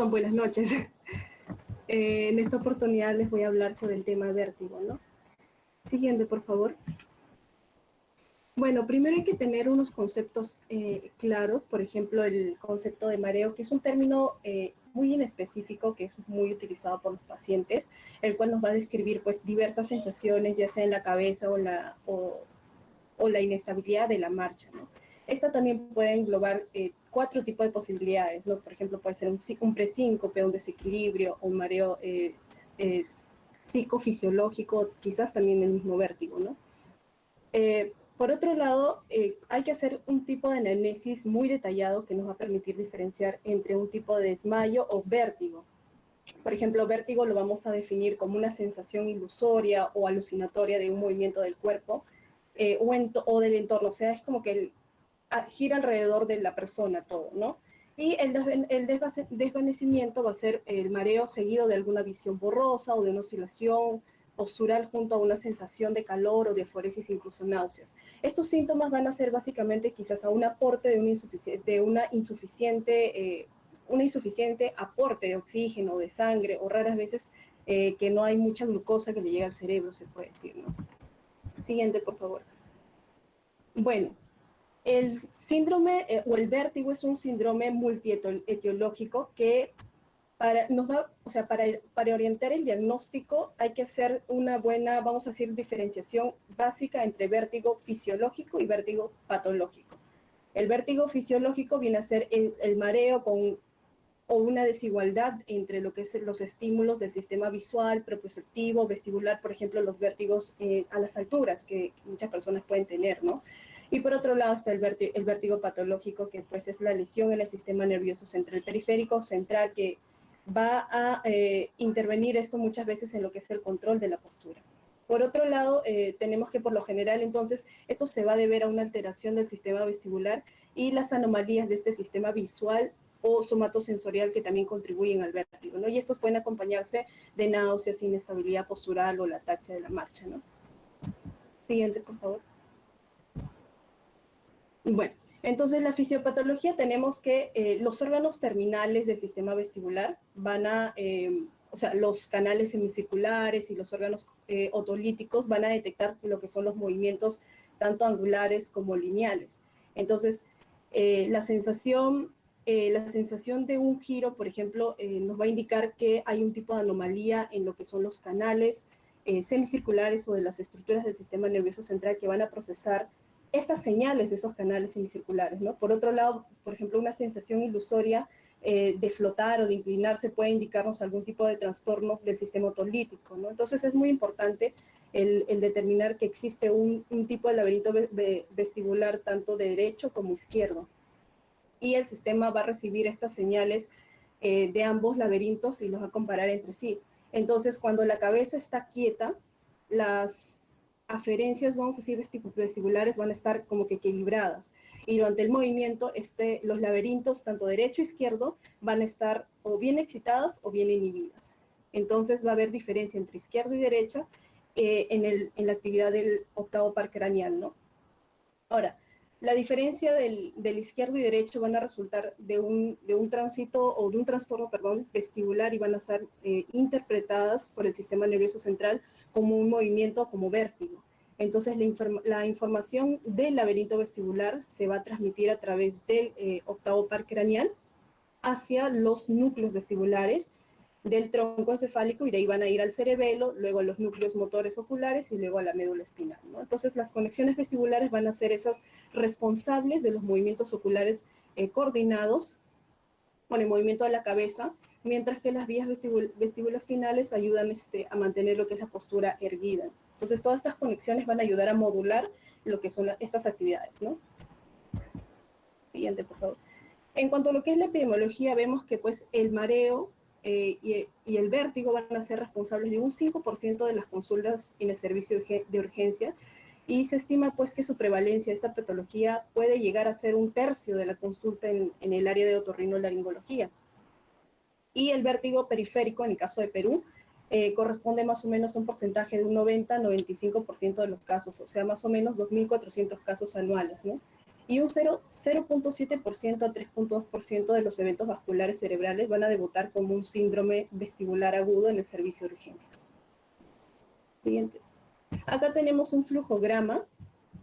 Buenas noches. En esta oportunidad les voy a hablar sobre el tema vértigo, ¿no? Siguiente, por favor. Bueno, primero hay que tener unos conceptos claros, por ejemplo, el concepto de mareo, que es un término muy inespecífico, que es muy utilizado por los pacientes, el cual nos va a describir pues diversas sensaciones, ya sea en la cabeza o la inestabilidad de la marcha, ¿no? Esta también puede englobar 4 tipos de posibilidades, ¿no? Por ejemplo, puede ser un presíncope, un desequilibrio, un mareo psicofisiológico, quizás también el mismo vértigo, ¿no? Por otro lado, hay que hacer un tipo de análisis muy detallado que nos va a permitir diferenciar entre un tipo de desmayo o vértigo. Por ejemplo, vértigo lo vamos a definir como una sensación ilusoria o alucinatoria de un movimiento del cuerpo o del entorno, o sea, es como que gira alrededor de la persona todo, ¿no? Y el desvanecimiento va a ser el mareo seguido de alguna visión borrosa o de una oscilación postural junto a una sensación de calor o de eforesis, incluso náuseas. Estos síntomas van a ser básicamente quizás a un aporte de una insuficiente aporte de oxígeno o de sangre, o raras veces que no hay mucha glucosa que le llega al cerebro, se puede decir, ¿no? Siguiente, por favor. Bueno, el síndrome o el vértigo es un síndrome multietiológico que para orientar el diagnóstico hay que hacer una buena, vamos a decir, diferenciación básica entre vértigo fisiológico y vértigo patológico. El vértigo fisiológico viene a ser el mareo o una desigualdad entre lo que es los estímulos del sistema visual, propioceptivo, vestibular, por ejemplo, los vértigos a las alturas que muchas personas pueden tener, ¿no? Y por otro lado está el vértigo patológico, que pues es la lesión en el sistema nervioso central periférico central, que va a intervenir esto muchas veces en lo que es el control de la postura. Por otro lado, tenemos que por lo general entonces esto se va a deber a una alteración del sistema vestibular y las anomalías de este sistema visual o somatosensorial que también contribuyen al vértigo, ¿no? Y estos pueden acompañarse de náuseas, inestabilidad postural o la ataxia de la marcha, ¿no? Siguiente, por favor. Bueno, entonces la fisiopatología tenemos que los órganos terminales del sistema vestibular van a, o sea, los canales semicirculares y los órganos otolíticos van a detectar lo que son los movimientos tanto angulares como lineales. Entonces, la sensación de un giro, por ejemplo, nos va a indicar que hay un tipo de anomalía en lo que son los canales semicirculares o de las estructuras del sistema nervioso central que van a procesar estas señales de esos canales semicirculares, ¿no? Por otro lado, por ejemplo, una sensación ilusoria de flotar o de inclinarse puede indicarnos algún tipo de trastornos del sistema otolítico, ¿no? Entonces es muy importante el determinar que existe un tipo de laberinto vestibular tanto de derecho como izquierdo. Y el sistema va a recibir estas señales de ambos laberintos y los va a comparar entre sí. Entonces, cuando la cabeza está quieta, las aferencias, vamos a decir, vestibulares van a estar como que equilibradas. Y durante el movimiento, los laberintos, tanto derecho e izquierdo, van a estar o bien excitadas o bien inhibidas. Entonces va a haber diferencia entre izquierda y derecha en la actividad del octavo par craneal, ¿no? Ahora, la diferencia del izquierdo y derecho van a resultar de un tránsito o de un trastorno, perdón, vestibular y van a ser interpretadas por el sistema nervioso central como un movimiento, como vértigo. Entonces, la información del laberinto vestibular se va a transmitir a través del octavo par craneal hacia los núcleos vestibulares del tronco encefálico y de ahí van a ir al cerebelo, luego a los núcleos motores oculares y luego a la médula espinal, ¿no? Entonces las conexiones vestibulares van a ser esas responsables de los movimientos oculares coordinados con el movimiento de la cabeza, mientras que las vías vestibuloespinales ayudan a mantener lo que es la postura erguida. Entonces todas estas conexiones van a ayudar a modular lo que son estas actividades, ¿no? Siguiente, por favor. En cuanto a lo que es la epidemiología, vemos que pues el mareo y el vértigo van a ser responsables de un 5% de las consultas en el servicio de urgencia y se estima pues que su prevalencia, esta patología, puede llegar a ser 1/3 de la consulta en el área de otorrinolaringología. Y el vértigo periférico, en el caso de Perú, corresponde más o menos a un porcentaje de un 90-95% de los casos, o sea, más o menos 2.400 casos anuales, ¿no? y un 0.7% a 3.2% de los eventos vasculares cerebrales van a debutar como un síndrome vestibular agudo en el servicio de urgencias. Siguiente. Acá tenemos un flujograma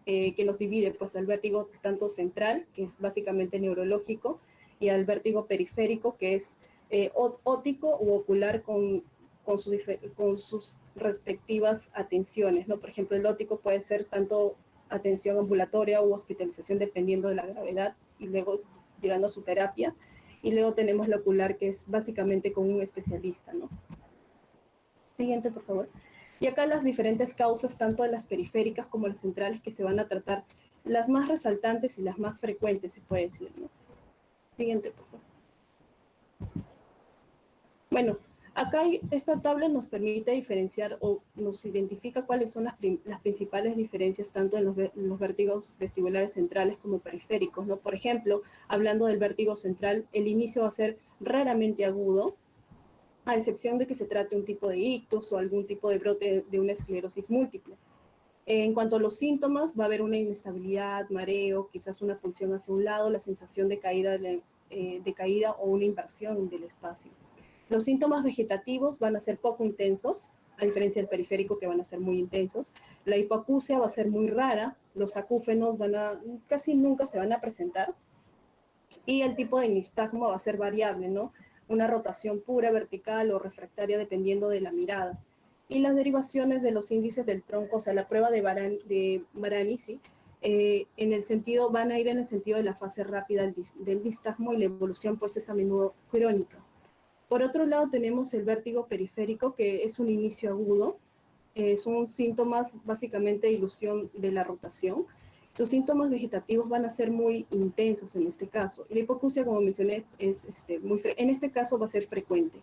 que nos divide pues, al vértigo tanto central, que es básicamente neurológico, y al vértigo periférico, que es óptico u ocular con sus respectivas atenciones, ¿no? Por ejemplo, el óptico puede ser tanto atención ambulatoria u hospitalización dependiendo de la gravedad y luego llegando a su terapia. Y luego tenemos la ocular, que es básicamente con un especialista, ¿no? Siguiente, por favor. Y acá las diferentes causas, tanto de las periféricas como las centrales, que se van a tratar, las más resaltantes y las más frecuentes, se puede decir, ¿no? Siguiente, por favor. Bueno, acá esta tabla nos permite diferenciar o nos identifica cuáles son las principales diferencias tanto en los vértigos vestibulares centrales como periféricos, ¿no? Por ejemplo, hablando del vértigo central, el inicio va a ser raramente agudo, a excepción de que se trate un tipo de ictus o algún tipo de brote de una esclerosis múltiple. En cuanto a los síntomas, va a haber una inestabilidad, mareo, quizás una pulsión hacia un lado, la sensación de caída o una inversión del espacio. Los síntomas vegetativos van a ser poco intensos, a diferencia del periférico que van a ser muy intensos. La hipoacusia va a ser muy rara, los acúfenos casi nunca se van a presentar, y el tipo de nistagmo va a ser variable, ¿no? Una rotación pura, vertical o refractaria dependiendo de la mirada. Y las derivaciones de los índices del tronco, o sea, la prueba de Marani, ¿sí? Van a ir en el sentido de la fase rápida del nistagmo, y la evolución pues es a menudo crónica. Por otro lado tenemos el vértigo periférico, que es un inicio agudo, son síntomas básicamente de ilusión de la rotación. Sus síntomas vegetativos van a ser muy intensos en este caso. La hipoacusia, como mencioné, en este caso va a ser frecuente.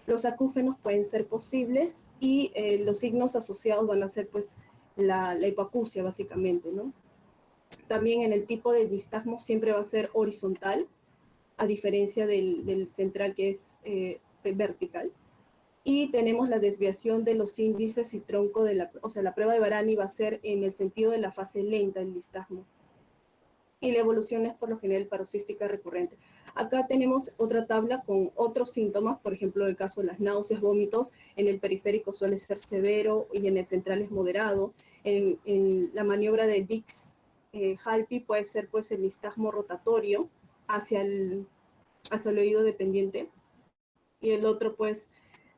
Los acúfenos pueden ser posibles y los signos asociados van a ser pues la hipoacusia básicamente, ¿no? También en el tipo de nistagmo siempre va a ser horizontal, a diferencia del central, que es vertical. Y tenemos la desviación de los índices y tronco o sea, la prueba de Varani va a ser en el sentido de la fase lenta del nistagmo. Y la evolución es por lo general paroxística recurrente. Acá tenemos otra tabla con otros síntomas, por ejemplo, el caso de las náuseas, vómitos, en el periférico suele ser severo y en el central es moderado. En la maniobra de Dix-Halpi puede ser pues el nistagmo rotatorio hacia el oído dependiente, y el otro pues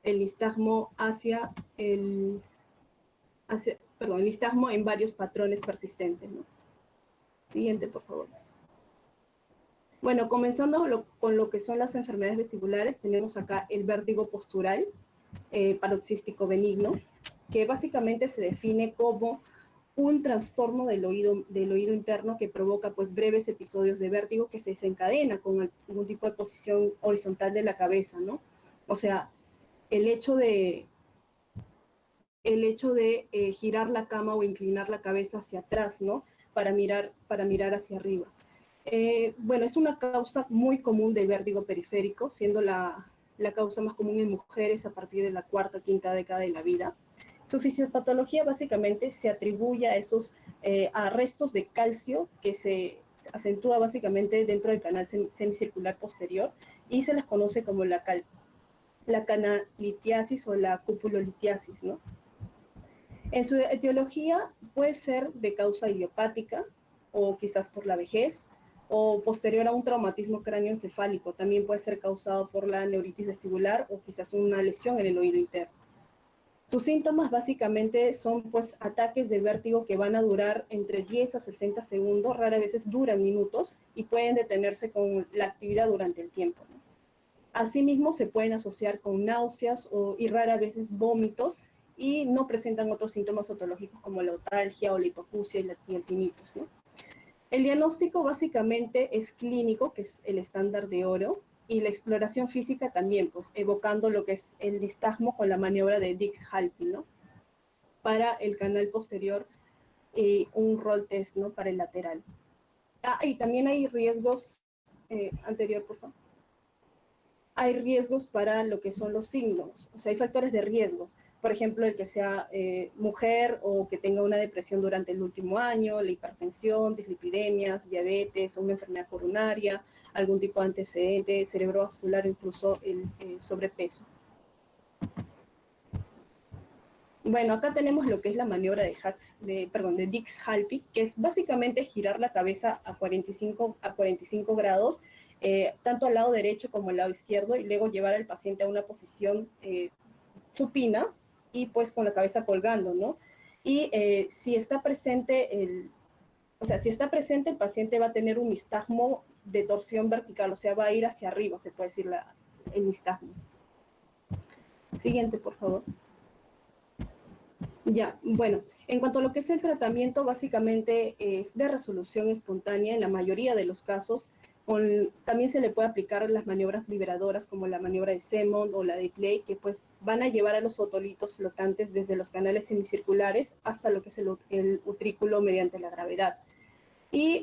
el nistagmo el nistagmo en varios patrones persistentes, ¿no? Siguiente, por favor. Bueno, comenzando con lo que son las enfermedades vestibulares, tenemos acá el vértigo postural paroxístico benigno, que básicamente se define como un trastorno del oído interno que provoca pues breves episodios de vértigo que se desencadena con algún tipo de posición horizontal de la cabeza, ¿no? O sea, el hecho de girar la cama o inclinar la cabeza hacia atrás, ¿no? Para mirar hacia arriba. Bueno, es una causa muy común del vértigo periférico, siendo la causa más común en mujeres a partir de la cuarta o quinta década de la vida. Su fisiopatología básicamente se atribuye a esos arrestos de calcio que se acentúa básicamente dentro del canal semicircular posterior, y se les conoce como la canalitiasis o la cupulolitiasis, ¿no? En su etiología puede ser de causa idiopática o quizás por la vejez o posterior a un traumatismo cráneoencefálico. También puede ser causado por la neuritis vestibular o quizás una lesión en el oído interno. Sus síntomas básicamente son pues ataques de vértigo que van a durar entre 10 a 60 segundos, raras veces duran minutos y pueden detenerse con la actividad durante el tiempo, ¿no? Asimismo, se pueden asociar con náuseas y raras veces vómitos, y no presentan otros síntomas otológicos como la otalgia o la hipoacusia y el tinnitus, ¿no? El diagnóstico básicamente es clínico, que es el estándar de oro, y la exploración física también, pues evocando lo que es el nistagmo con la maniobra de Dix-Halpi, ¿no? Para el canal posterior, un roll test, ¿no? Para el lateral. Y también hay riesgos, anterior, por favor. Hay riesgos para lo que son los signos, o sea, hay factores de riesgos. por ejemplo, el que sea mujer o que tenga una depresión durante el último año, la hipertensión, dislipidemias, diabetes, una enfermedad coronaria, algún tipo de antecedente cerebrovascular, incluso el sobrepeso. Bueno, acá tenemos lo que es la maniobra de Dix-Hallpike, que es básicamente girar la cabeza a 45 grados, tanto al lado derecho como al lado izquierdo, y luego llevar al paciente a una posición supina y pues con la cabeza colgando, ¿no? Y si está presente el paciente va a tener un nistagmo de torsión vertical, o sea, va a ir hacia arriba, se puede decir el nistagmo. Siguiente, por favor. Ya, bueno, en cuanto a lo que es el tratamiento, básicamente es de resolución espontánea en la mayoría de los casos. También se le puede aplicar las maniobras liberadoras como la maniobra de Semon o la de Clay, que pues van a llevar a los otolitos flotantes desde los canales semicirculares hasta lo que es el utrículo mediante la gravedad. Y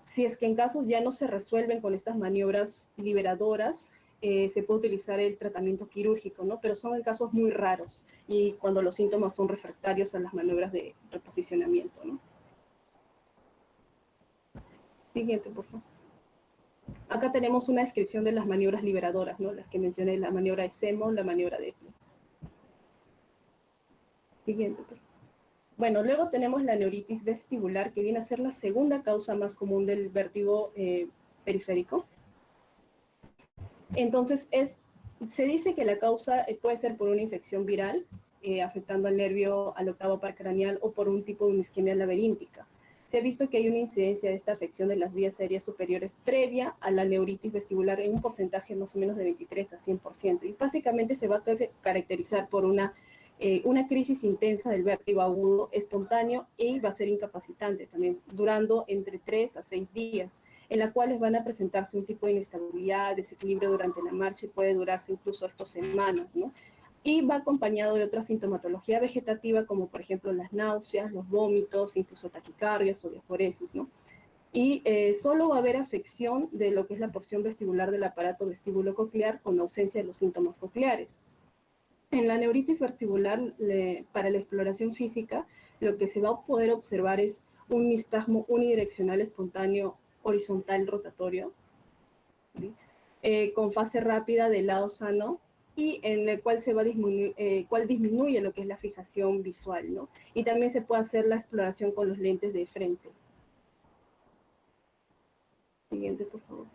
si es que en casos ya no se resuelven con estas maniobras liberadoras, se puede utilizar el tratamiento quirúrgico, ¿no? Pero son en casos muy raros y cuando los síntomas son refractarios a las maniobras de reposicionamiento, ¿no? Siguiente, por favor. Acá tenemos una descripción de las maniobras liberadoras, ¿no? Las que mencioné, la maniobra de Semon, la maniobra de Epley. Siguiente, por favor. Bueno, luego tenemos la neuritis vestibular, que viene a ser la segunda causa más común del vértigo periférico. Entonces, se dice que la causa puede ser por una infección viral, afectando al nervio, al octavo par craneal, o por un tipo de una isquemia laberíntica. Se ha visto que hay una incidencia de esta afección de las vías aéreas superiores previa a la neuritis vestibular en un porcentaje más o menos de 23 a 100%. Y básicamente se va a caracterizar por una crisis intensa del vértigo agudo, espontáneo, y va a ser incapacitante también, durando entre 3 a 6 días, en la cual van a presentarse un tipo de inestabilidad, desequilibrio durante la marcha y puede durarse incluso hasta semanas, ¿no? Y va acompañado de otra sintomatología vegetativa, como por ejemplo las náuseas, los vómitos, incluso taquicardias o diaforesis, ¿no? Y solo va a haber afección de lo que es la porción vestibular del aparato vestíbulo-coclear con ausencia de los síntomas cocleares. En la neuritis vestibular, para la exploración física, lo que se va a poder observar es un nistagmo unidireccional espontáneo horizontal rotatorio, ¿sí? Con fase rápida del lado sano, y en el cual cual disminuye lo que es la fijación visual, ¿no? Y también se puede hacer la exploración con los lentes de Frenzel. Siguiente, por favor.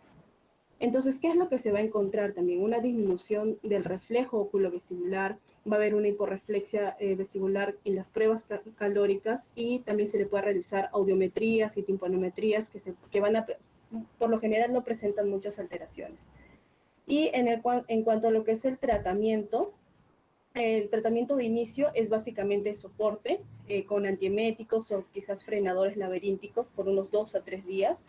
Entonces, ¿qué es lo que se va a encontrar también? Una disminución del reflejo oculovestibular, va a haber una hiporreflexia vestibular en las pruebas calóricas, y también se le puede realizar audiometrías y timpanometrías que van a, por lo general, no presentan muchas alteraciones. Y en cuanto a lo que es el tratamiento de inicio es básicamente soporte con antieméticos o quizás frenadores laberínticos por unos 2 a 3 días,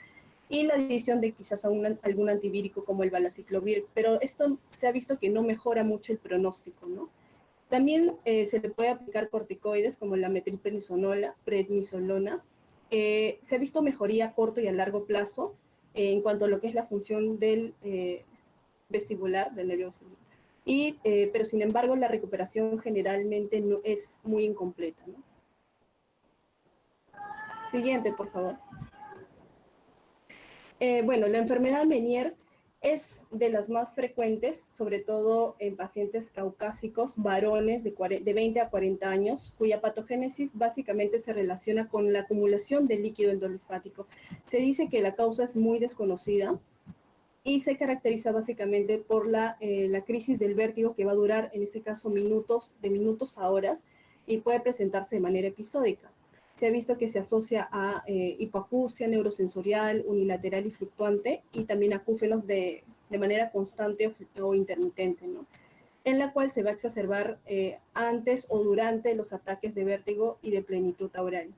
y la adición de quizás algún antivírico como el valaciclovir, pero esto se ha visto que no mejora mucho el pronóstico, ¿no? También se le puede aplicar corticoides como la prednisolona. Se ha visto mejoría a corto y a largo plazo en cuanto a lo que es la función del vestibular, del nervio vestibular. Pero sin embargo, la recuperación generalmente no es muy incompleta, ¿no? Siguiente, por favor. Bueno, la enfermedad Meniere es de las más frecuentes, sobre todo en pacientes caucásicos, varones de 20 a 40 años, cuya patogénesis básicamente se relaciona con la acumulación de líquido endolifático. Se dice que la causa es muy desconocida y se caracteriza básicamente por la crisis del vértigo, que va a durar, en este caso, de minutos a horas, y puede presentarse de manera episódica. Se ha visto que se asocia a hipoacusia neurosensorial, unilateral y fluctuante, y también acúfenos de manera constante o intermitente, ¿no? En la cual se va a exacerbar antes o durante los ataques de vértigo y de plenitud aural.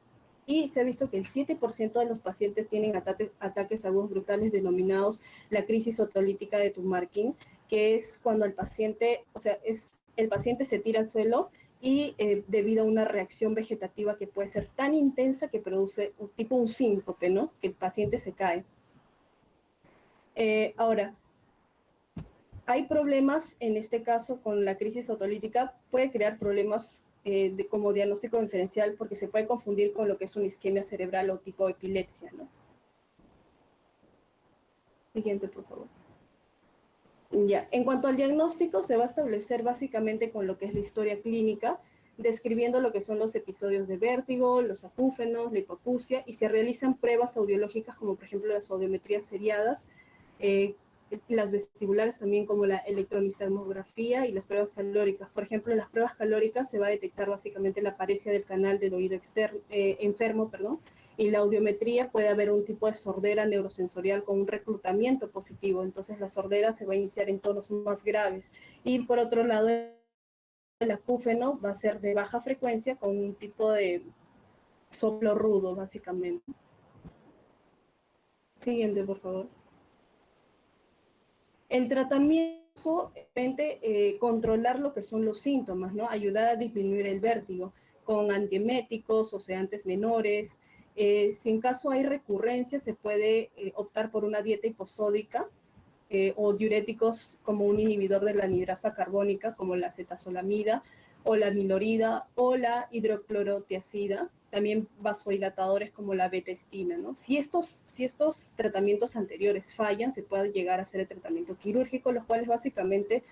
Y se ha visto que el 7% de los pacientes tienen ataques agudos brutales denominados la crisis otolítica de Tumarkin, que es cuando el paciente se tira al suelo y debido a una reacción vegetativa que puede ser tan intensa que produce un síncope, ¿no? Que el paciente se cae. Ahora, hay problemas, en este caso, con la crisis otolítica, puede crear problemas como diagnóstico diferencial porque se puede confundir con lo que es una isquemia cerebral o tipo epilepsia, ¿no? Siguiente, por favor. Ya, en cuanto al diagnóstico, se va a establecer básicamente con lo que es la historia clínica, describiendo lo que son los episodios de vértigo, los acúfenos, la hipoacusia, y se realizan pruebas audiológicas como por ejemplo las audiometrías seriadas, las vestibulares también como la electroencefalografía y las pruebas calóricas. Por ejemplo, en las pruebas calóricas se va a detectar básicamente la paresia del canal del oído externo, enfermo, perdón, y la audiometría puede haber un tipo de sordera neurosensorial con un reclutamiento positivo, entonces la sordera se va a iniciar en tonos más graves. Y por otro lado, el acúfeno va a ser de baja frecuencia con un tipo de soplo rudo, básicamente. Siguiente, por favor. El tratamiento es controlar lo que son los síntomas, ¿no? Ayudar a disminuir el vértigo con antieméticos o sedantes menores. Si en caso hay recurrencia, se puede optar por una dieta hiposódica o diuréticos como un inhibidor de la anhidrasa carbónica, como la cetazolamida o la milorida o la hidroclorotiazida, también vasodilatadores como la betestina, ¿no? Si estos tratamientos anteriores fallan, se puede llegar a hacer el tratamiento quirúrgico, los cuales básicamente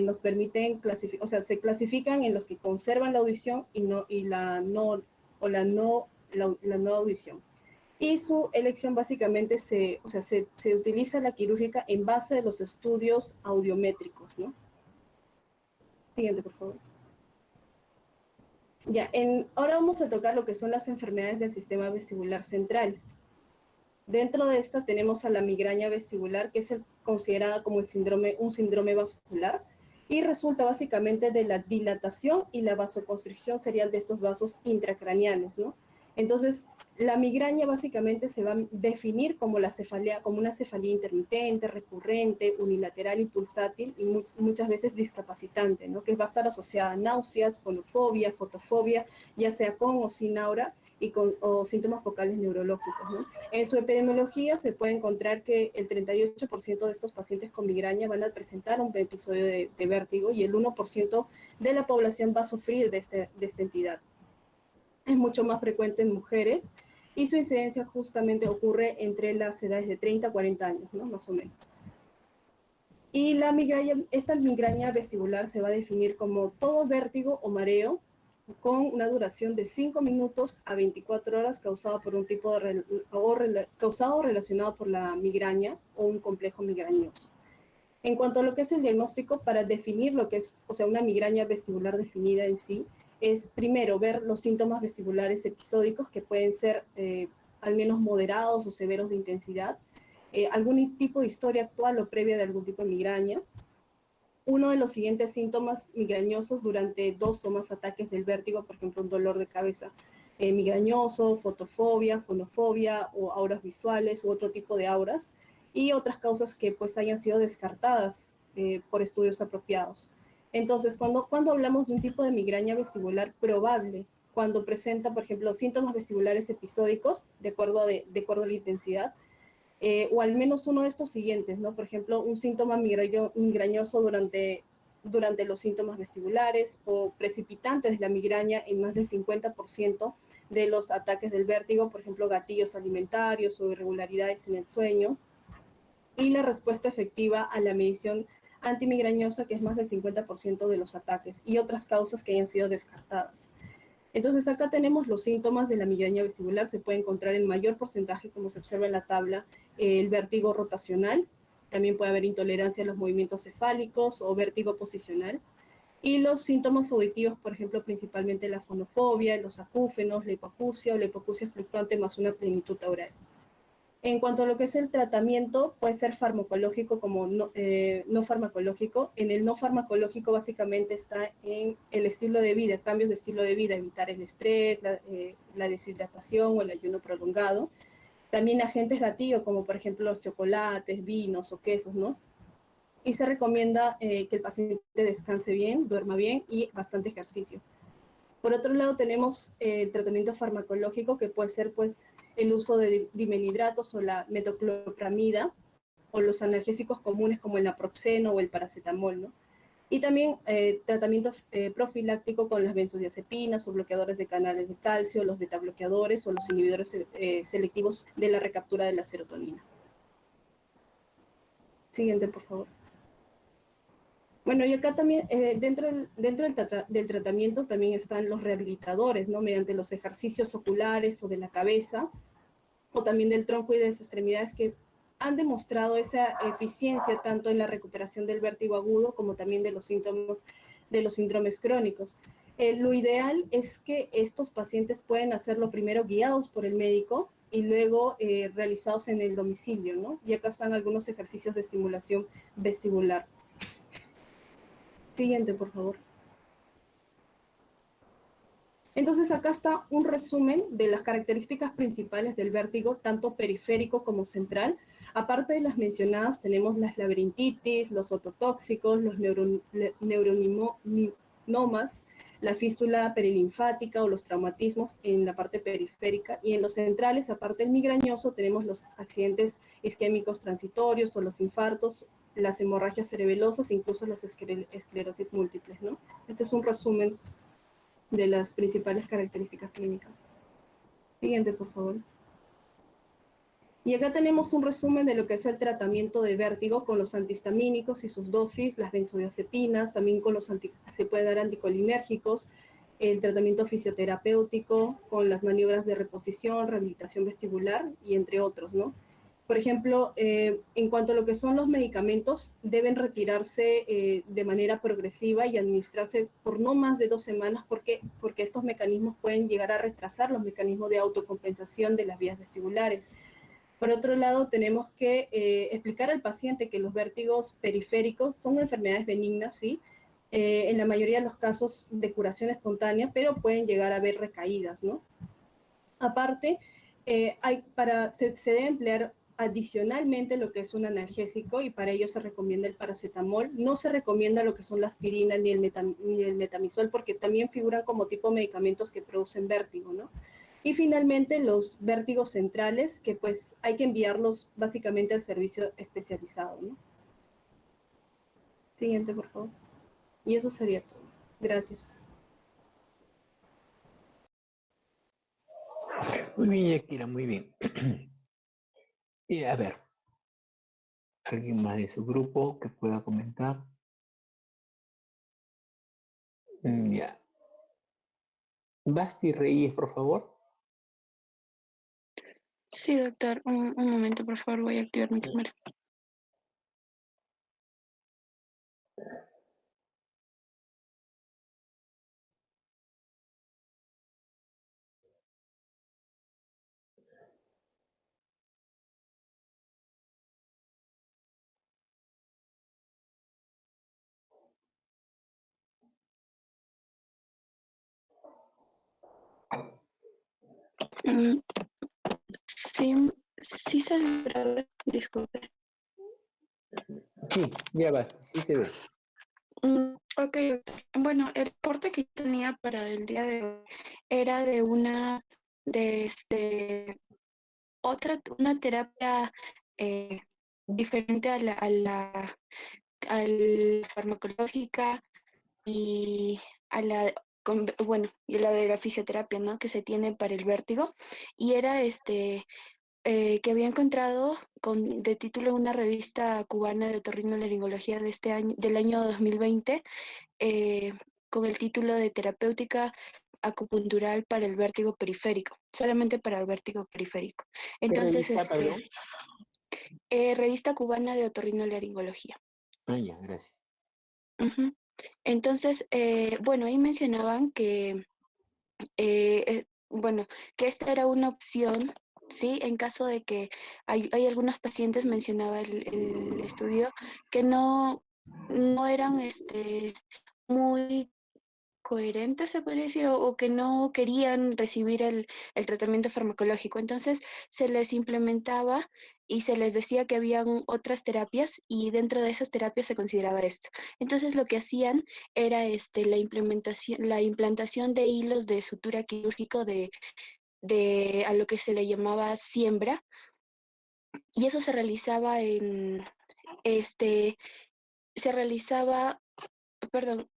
nos permiten clasificar, o sea, se clasifican en los que conservan la audición y la no audición. Y su elección básicamente se utiliza la quirúrgica en base a los estudios audiométricos, ¿no? Siguiente, por favor. Ya, ahora vamos a tocar lo que son las enfermedades del sistema vestibular central. Dentro de esta tenemos a la migraña vestibular, que es considerada como un síndrome vascular, y resulta básicamente de la dilatación y la vasoconstricción serial de estos vasos intracraneales, ¿no? Entonces, la migraña básicamente se va a definir como como una cefalea intermitente, recurrente, unilateral y pulsátil, y muchas veces discapacitante, ¿no? Que va a estar asociada a náuseas, fonofobia, fotofobia, ya sea con o sin aura, o síntomas focales neurológicos, ¿no? En su epidemiología se puede encontrar que el 38% de estos pacientes con migraña van a presentar un episodio de vértigo y el 1% de la población va a sufrir de esta entidad. Es mucho más frecuente en mujeres y su incidencia justamente ocurre entre las edades de 30 a 40 años, ¿no? Más o menos. Y esta migraña vestibular se va a definir como todo vértigo o mareo con una duración de 5 minutos a 24 horas causado por un tipo causado o relacionado por la migraña o un complejo migrañoso. En cuanto a lo que es el diagnóstico, para definir lo que es, o sea, una migraña vestibular definida en sí, es primero ver los síntomas vestibulares episódicos que pueden ser al menos moderados o severos de intensidad, algún tipo de historia actual o previa de algún tipo de migraña, uno de los siguientes síntomas migrañosos durante 2 o más ataques del vértigo, por ejemplo, un dolor de cabeza migrañoso, fotofobia, fonofobia o auras visuales u otro tipo de auras, y otras causas que pues hayan sido descartadas por estudios apropiados. Entonces, cuando hablamos de un tipo de migraña vestibular probable, cuando presenta, por ejemplo, síntomas vestibulares episódicos, de acuerdo a la intensidad, o al menos uno de estos siguientes, ¿no? Por ejemplo, un síntoma migrañoso durante los síntomas vestibulares o precipitantes de la migraña en más del 50% de los ataques del vértigo, por ejemplo, gatillos alimentarios o irregularidades en el sueño, y la respuesta efectiva a la medición antimigrañosa, que es más del 50% de los ataques, y otras causas que hayan sido descartadas. Entonces acá tenemos los síntomas de la migraña vestibular, se puede encontrar en mayor porcentaje, como se observa en la tabla, el vértigo rotacional, también puede haber intolerancia a los movimientos cefálicos o vértigo posicional, y los síntomas auditivos, por ejemplo, principalmente la fonofobia, los acúfenos, la hipoacusia o la hipoacusia fluctuante más una plenitud oral. En cuanto a lo que es el tratamiento, puede ser farmacológico como no farmacológico. En el no farmacológico básicamente está en el estilo de vida, cambios de estilo de vida, evitar el estrés, la deshidratación o el ayuno prolongado. También agentes gatillo como por ejemplo los chocolates, vinos o quesos, ¿no? Y se recomienda que el paciente descanse bien, duerma bien y bastante ejercicio. Por otro lado, tenemos el tratamiento farmacológico, que puede ser pues, el uso de dimelhidratos o la metoclopramida, o los analgésicos comunes como el naproxeno o el paracetamol, ¿no? Y también tratamiento profiláctico con las benzodiazepinas o bloqueadores de canales de calcio, los betabloqueadores o los inhibidores selectivos de la recaptura de la serotonina. Siguiente, por favor. Bueno, y acá también, dentro del tratamiento también están los rehabilitadores, ¿no? Mediante los ejercicios oculares o de la cabeza, o también del tronco y de las extremidades, que han demostrado esa eficiencia tanto en la recuperación del vértigo agudo como también de los síndromes crónicos. Lo ideal es que estos pacientes pueden hacerlo primero guiados por el médico y luego realizados en el domicilio, ¿no? Y acá están algunos ejercicios de estimulación vestibular. Siguiente, por favor. Entonces acá está un resumen de las características principales del vértigo, tanto periférico como central. Aparte de las mencionadas, tenemos las laberintitis, los ototóxicos, los neuroninomas, la fístula perilinfática o los traumatismos en la parte periférica. Y en los centrales, aparte del migrañoso, tenemos los accidentes isquémicos transitorios o los infartos, las hemorragias cerebelosas, incluso las esclerosis múltiples, ¿no? Este es un resumen de las principales características clínicas. Siguiente, por favor. Y acá tenemos un resumen de lo que es el tratamiento de vértigo con los antihistamínicos y sus dosis, las benzodiazepinas, también con se puede dar anticolinérgicos, el tratamiento fisioterapéutico con las maniobras de reposición, rehabilitación vestibular y entre otros, ¿no? Por ejemplo, en cuanto a lo que son los medicamentos, deben retirarse de manera progresiva y administrarse por no más de 2 semanas porque estos mecanismos pueden llegar a retrasar los mecanismos de autocompensación de las vías vestibulares. Por otro lado, tenemos que explicar al paciente que los vértigos periféricos son enfermedades benignas, ¿sí? En la mayoría de los casos de curación espontánea, pero pueden llegar a haber recaídas, ¿no? Aparte, se debe emplear adicionalmente lo que es un analgésico y para ello se recomienda el paracetamol. No se recomienda lo que son la aspirina ni el metamizol porque también figuran como tipo de medicamentos que producen vértigo, ¿no? Y finalmente los vértigos centrales, que pues hay que enviarlos básicamente al servicio especializado, ¿no? Siguiente, por favor. Y eso sería todo. Gracias. Muy bien, Yakira, muy bien. Y a ver, ¿alguien más de su grupo que pueda comentar? Ya. Basti Reyes, por favor. Sí, doctor. Un momento, por favor, voy a activar mi cámara. Mm, sí, sí se logra, disculpe. Sí, ya va, sí se ve. Ok, bueno, el reporte que tenía para el día de hoy era de una una terapia diferente al farmacológica y bueno, y la de la fisioterapia, ¿no? Que se tiene para el vértigo. Y era que había encontrado de título una revista cubana de otorrinolaringología de este año, del año 2020, con el título de Terapéutica acupuntural para el vértigo periférico, solamente para el vértigo periférico. Entonces, revista cubana de otorrinolaringología. Ah, ya, gracias. Uh-huh. Entonces, bueno, ahí mencionaban que, bueno, que esta era una opción, ¿sí? En caso de que hay algunos pacientes, mencionaba el estudio, que no eran muy coherentes, se podría decir, o que no querían recibir el tratamiento farmacológico. Entonces se les implementaba y se les decía que habían otras terapias y dentro de esas terapias se consideraba esto. Entonces lo que hacían era la implantación de hilos de sutura quirúrgico a lo que se le llamaba siembra, Y eso se realizaba este, se realizaba, perdón,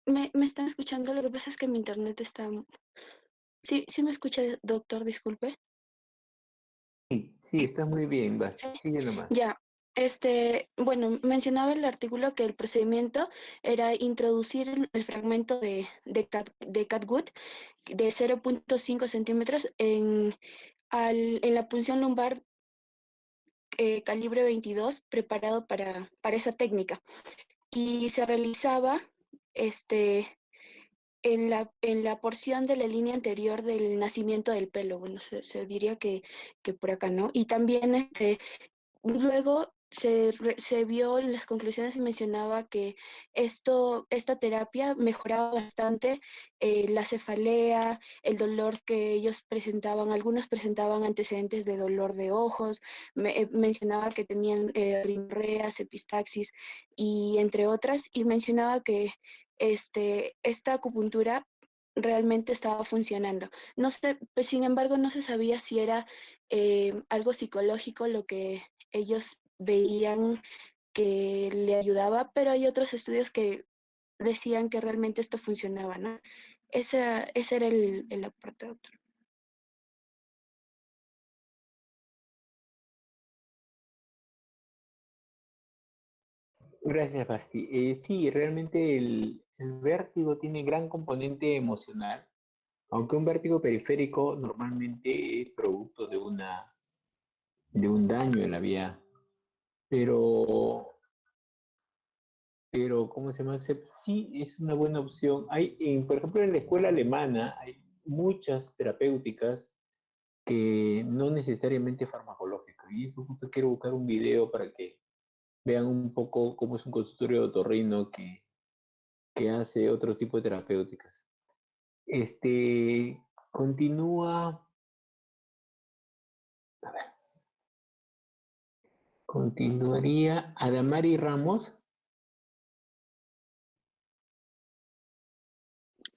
¿me están escuchando? Lo que pasa es que mi internet está... Sí, sí me escucha, doctor, disculpe. Sí, sí, está muy bien, Sí, Basti, sigue nomás. ya. Bueno, mencionaba el artículo que el procedimiento era introducir el fragmento de catgut de 0.5 centímetros en la punción lumbar calibre 22 preparado para esa técnica. Y se realizaba este, en la porción de la línea anterior del nacimiento del pelo. Bueno, se diría que por acá, ¿no? Y también luego se vio en las conclusiones y mencionaba que esta terapia mejoraba bastante la cefalea, el dolor que ellos presentaban. Algunos presentaban antecedentes de dolor de ojos, mencionaba que tenían rinorreas, epistaxis y entre otras, y mencionaba que esta acupuntura realmente estaba funcionando. No sé, pues sin embargo, no se sabía si era algo psicológico lo que ellos veían que le ayudaba, pero hay otros estudios que decían que realmente esto funcionaba, ¿no? Ese era el aporte, doctor. Gracias, Basti. Sí, realmente el vértigo tiene gran componente emocional, aunque un vértigo periférico normalmente es producto de un daño en la vía, pero, pero ¿cómo se llama? Sí, es una buena opción. Por ejemplo, en la escuela alemana hay muchas terapéuticas que no necesariamente farmacológicas, y eso justo quiero buscar un video para que vean un poco cómo es un consultorio de otorrino que hace otro tipo de terapéuticas. Continúa, a ver, continuaría Adamari Ramos.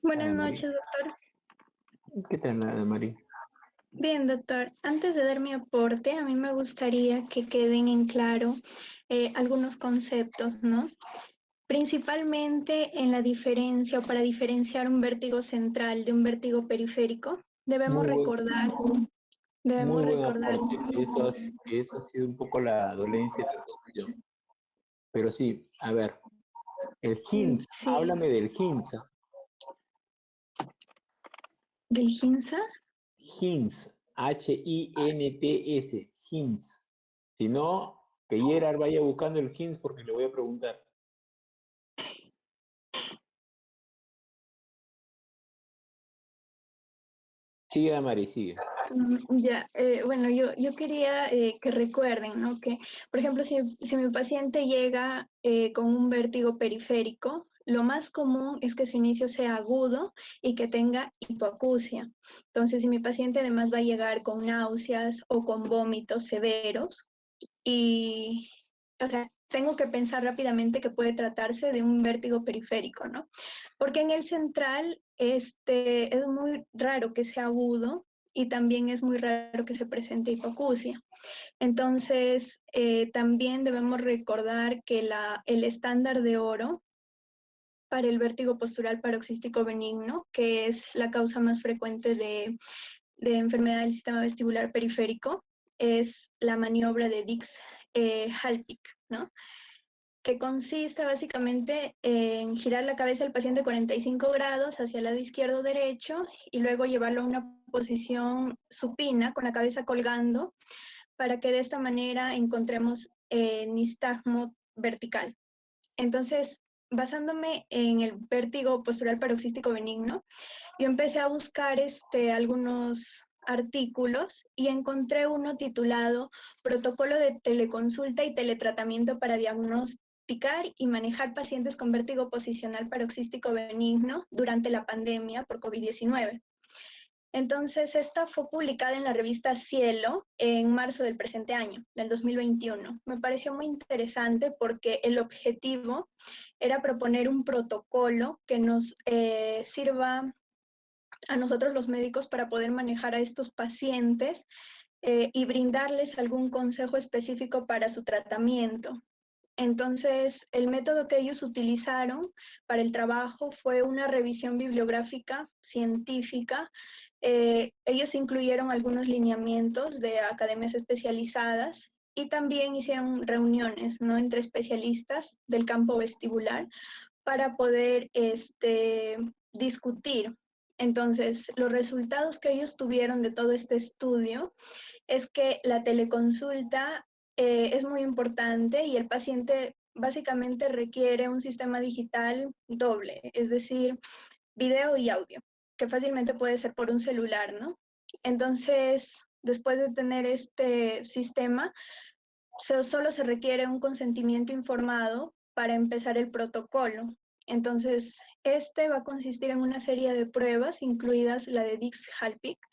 Buenas Adamari, noches, doctor. ¿qué tal, Adamari? Bien, doctor. Antes de dar mi aporte, a mí me gustaría que queden en claro algunos conceptos, ¿no? Principalmente en la diferencia o para diferenciar un vértigo central de un vértigo periférico, Muy buen, muy debemos buen recordar. aporte. Eso ha sido un poco la dolencia de la introducción. Pero sí, a ver, el HINS, Sí, háblame del HINS. del Ginza. HINS, HINTS, HINS. Si no, que Gerard vaya buscando el HINS porque le voy a preguntar. Sigue, Damari, sigue. Ya, bueno, yo quería que recuerden, ¿no? Que, por ejemplo, si mi paciente llega con un vértigo periférico, lo más común es que su inicio sea agudo y que tenga hipoacusia. Entonces, si mi paciente además va a llegar con náuseas o con vómitos severos, y, o sea, tengo que pensar rápidamente que puede tratarse de un vértigo periférico, ¿no? Porque en el central es muy raro que sea agudo y también es muy raro que se presente hipoacusia. Entonces, también debemos recordar que el estándar de oro para el vértigo postural paroxístico benigno, que es la causa más frecuente de enfermedad del sistema vestibular periférico, es la maniobra de Dix-Hallpike, ¿no? Que consiste básicamente en girar la cabeza del paciente 45 grados hacia el lado izquierdo o derecho y luego llevarlo a una posición supina con la cabeza colgando para que de esta manera encontremos nistagmo vertical. Entonces, basándome en el vértigo postural paroxístico benigno, yo empecé a buscar algunos artículos y encontré uno titulado Protocolo de teleconsulta y teletratamiento para diagnosticar y manejar pacientes con vértigo posicional paroxístico benigno durante la pandemia por COVID-19. Entonces, esta fue publicada en la revista Cielo en marzo del presente año, del 2021. Me pareció muy interesante porque el objetivo era proponer un protocolo que nos sirva a nosotros los médicos para poder manejar a estos pacientes y brindarles algún consejo específico para su tratamiento. Entonces, el método que ellos utilizaron para el trabajo fue una revisión bibliográfica científica. Ellos incluyeron algunos lineamientos de academias especializadas y también hicieron reuniones, ¿no?, entre especialistas del campo vestibular para poder discutir. Entonces, los resultados que ellos tuvieron de todo este estudio es que la teleconsulta es muy importante y el paciente básicamente requiere un sistema digital doble, es decir, video y audio, que fácilmente puede ser por un celular, ¿no? Entonces, después de tener este sistema, solo se requiere un consentimiento informado para empezar el protocolo. Entonces, este va a consistir en una serie de pruebas, incluidas la de Dix-Hallpike,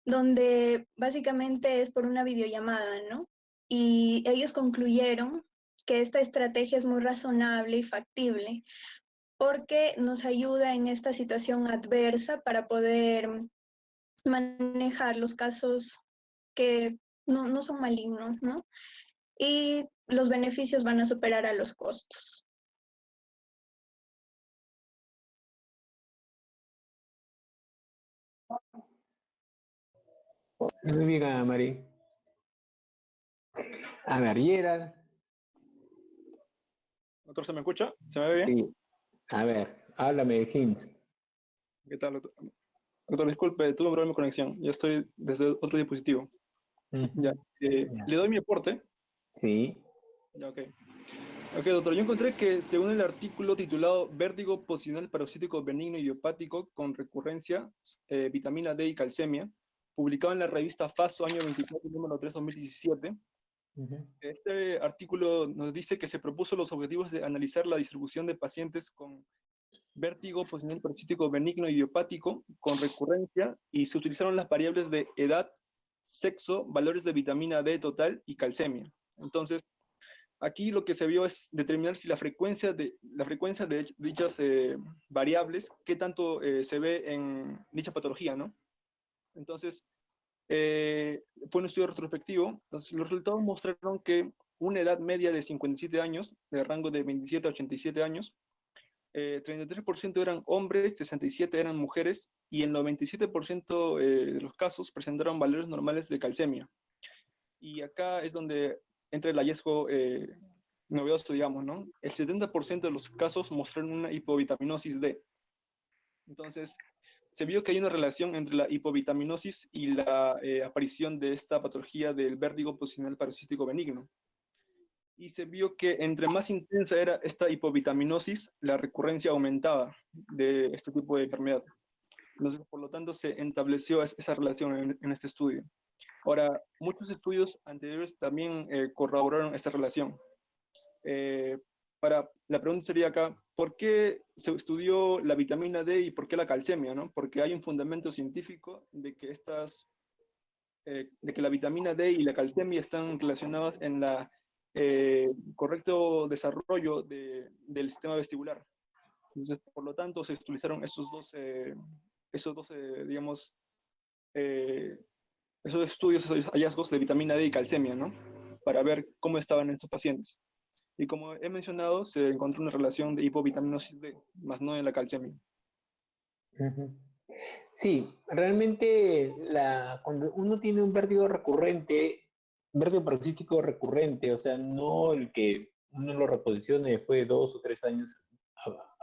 donde básicamente es por una videollamada, ¿no? Y ellos concluyeron que esta estrategia es muy razonable y factible porque nos ayuda en esta situación adversa para poder manejar los casos que no son malignos, ¿no? Y los beneficios van a superar a los costos. Muy bien, Ana María. A ver, Gerard. Doctor, ¿se me escucha? ¿Se me ve bien? Sí. A ver, háblame de hints. ¿Qué tal, doctor? Doctor, disculpe, tuve un problema de conexión. Ya estoy desde otro dispositivo. Ya. ¿Le doy mi aporte? Sí. Ya, ok. Ok, doctor, yo encontré que según el artículo titulado Vértigo posicional paroxítico benigno idiopático con recurrencia, vitamina D y calcemia, publicado en la revista FASO año 24, número 3, 2017, este artículo nos dice que se propuso los objetivos de analizar la distribución de pacientes con vértigo posicional paroxístico benigno idiopático con recurrencia y se utilizaron las variables de edad, sexo, valores de vitamina D total y calcemia. Entonces, aquí lo que se vio es determinar si la frecuencia de dichas variables, qué tanto se ve en dicha patología, ¿no? Entonces, fue un estudio retrospectivo. Entonces, los resultados mostraron que una edad media de 57 años, de rango de 27 a 87 años, 33% eran hombres, 67% eran mujeres, y el 97% de los casos presentaron valores normales de calcemia. Y acá es donde entra el hallazgo novedoso, digamos, ¿no? El 70% de los casos mostraron una hipovitaminosis D. Entonces, se vio que hay una relación entre la hipovitaminosis y la aparición de esta patología del vértigo posicional paroxístico benigno. Y se vio que entre más intensa era esta hipovitaminosis, la recurrencia aumentaba de este tipo de enfermedad. Entonces, por lo tanto, se estableció esa relación en este estudio. Ahora, muchos estudios anteriores también corroboraron esta relación. La pregunta sería acá, ¿por qué se estudió la vitamina D y por qué la calcemia, ¿no? Porque hay un fundamento científico de que de que la vitamina D y la calcemia están relacionadas en la correcto desarrollo del sistema vestibular. Entonces, por lo tanto, se utilizaron digamos, esos estudios, esos hallazgos de vitamina D y calcemia, ¿no? Para ver cómo estaban estos pacientes. Y como he mencionado, se encontró una relación de hipovitaminosis D, más no de la calcemia. Sí, realmente cuando uno tiene un vértigo recurrente, vértigo paroxístico recurrente, o sea, no el que uno lo reposiciona y después de 2 o 3 años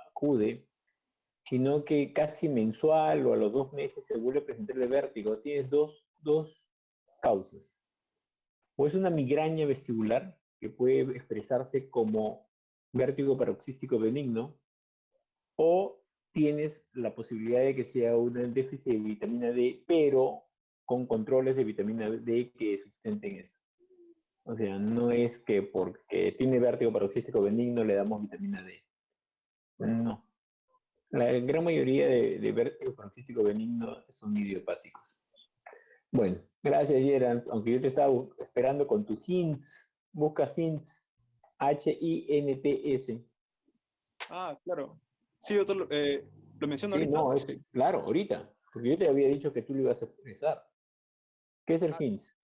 acude, sino que casi mensual o a los 2 meses se vuelve a presentar el vértigo. Tienes dos causas. O es una migraña vestibular, que puede expresarse como vértigo paroxístico benigno, o tienes la posibilidad de que sea un déficit de vitamina D, pero con controles de vitamina D que sustenten eso. O sea, no es que porque tiene vértigo paroxístico benigno le damos vitamina D. No. La gran mayoría de vértigo paroxístico benigno son idiopáticos. Bueno, gracias, Gerard. Aunque yo te estaba esperando con tu hints. Busca hints. HINTS. Ah, claro. Sí, doctor, lo menciono Sí, ahorita. no, claro, ahorita. Porque yo te había dicho que tú lo ibas a expresar. ¿Qué es el HINTS?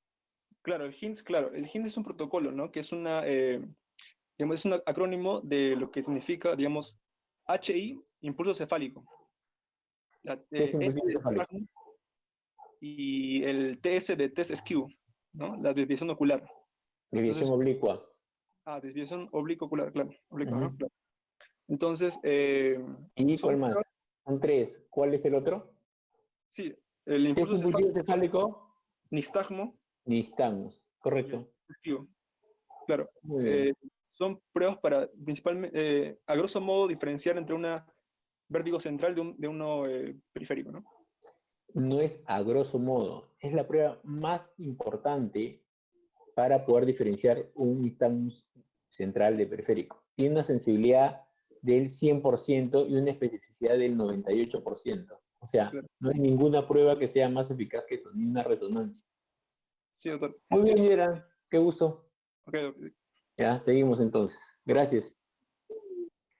Claro, el HINS, claro, el HINS es un protocolo, ¿no? Que es digamos, es un acrónimo de lo que significa, digamos, HI, impulso cefálico. La ¿Qué S significa de cefálico? Spartan y el TS de test skew, ¿no? La desviación ocular. Desviación Entonces, oblicua. desviación oblicuo ocular, claro. Oblicua, ajá, Ujú. claro. Entonces, ¿Y cuál son, más? Son tres. ¿Cuál es el otro? sí, el ¿Qué es impulso impulsivo cefálico, cefálico? nistagmo Nistagmus. y el Correcto. skew, claro. Muy bien. Son pruebas para, principalmente, a grosso modo, diferenciar entre una vértigo central de uno periférico, ¿no? No es a grosso modo. Es la prueba más importante para poder diferenciar un nistagmus central de periférico. Tiene una sensibilidad del 100% y una especificidad del 98%. O sea, Claro. no hay ninguna prueba que sea más eficaz que eso, ni una resonancia. Sí, doctor. Muy Sí, bien, Gerard. Qué gusto. ok, doctor. Ya, seguimos entonces. Gracias.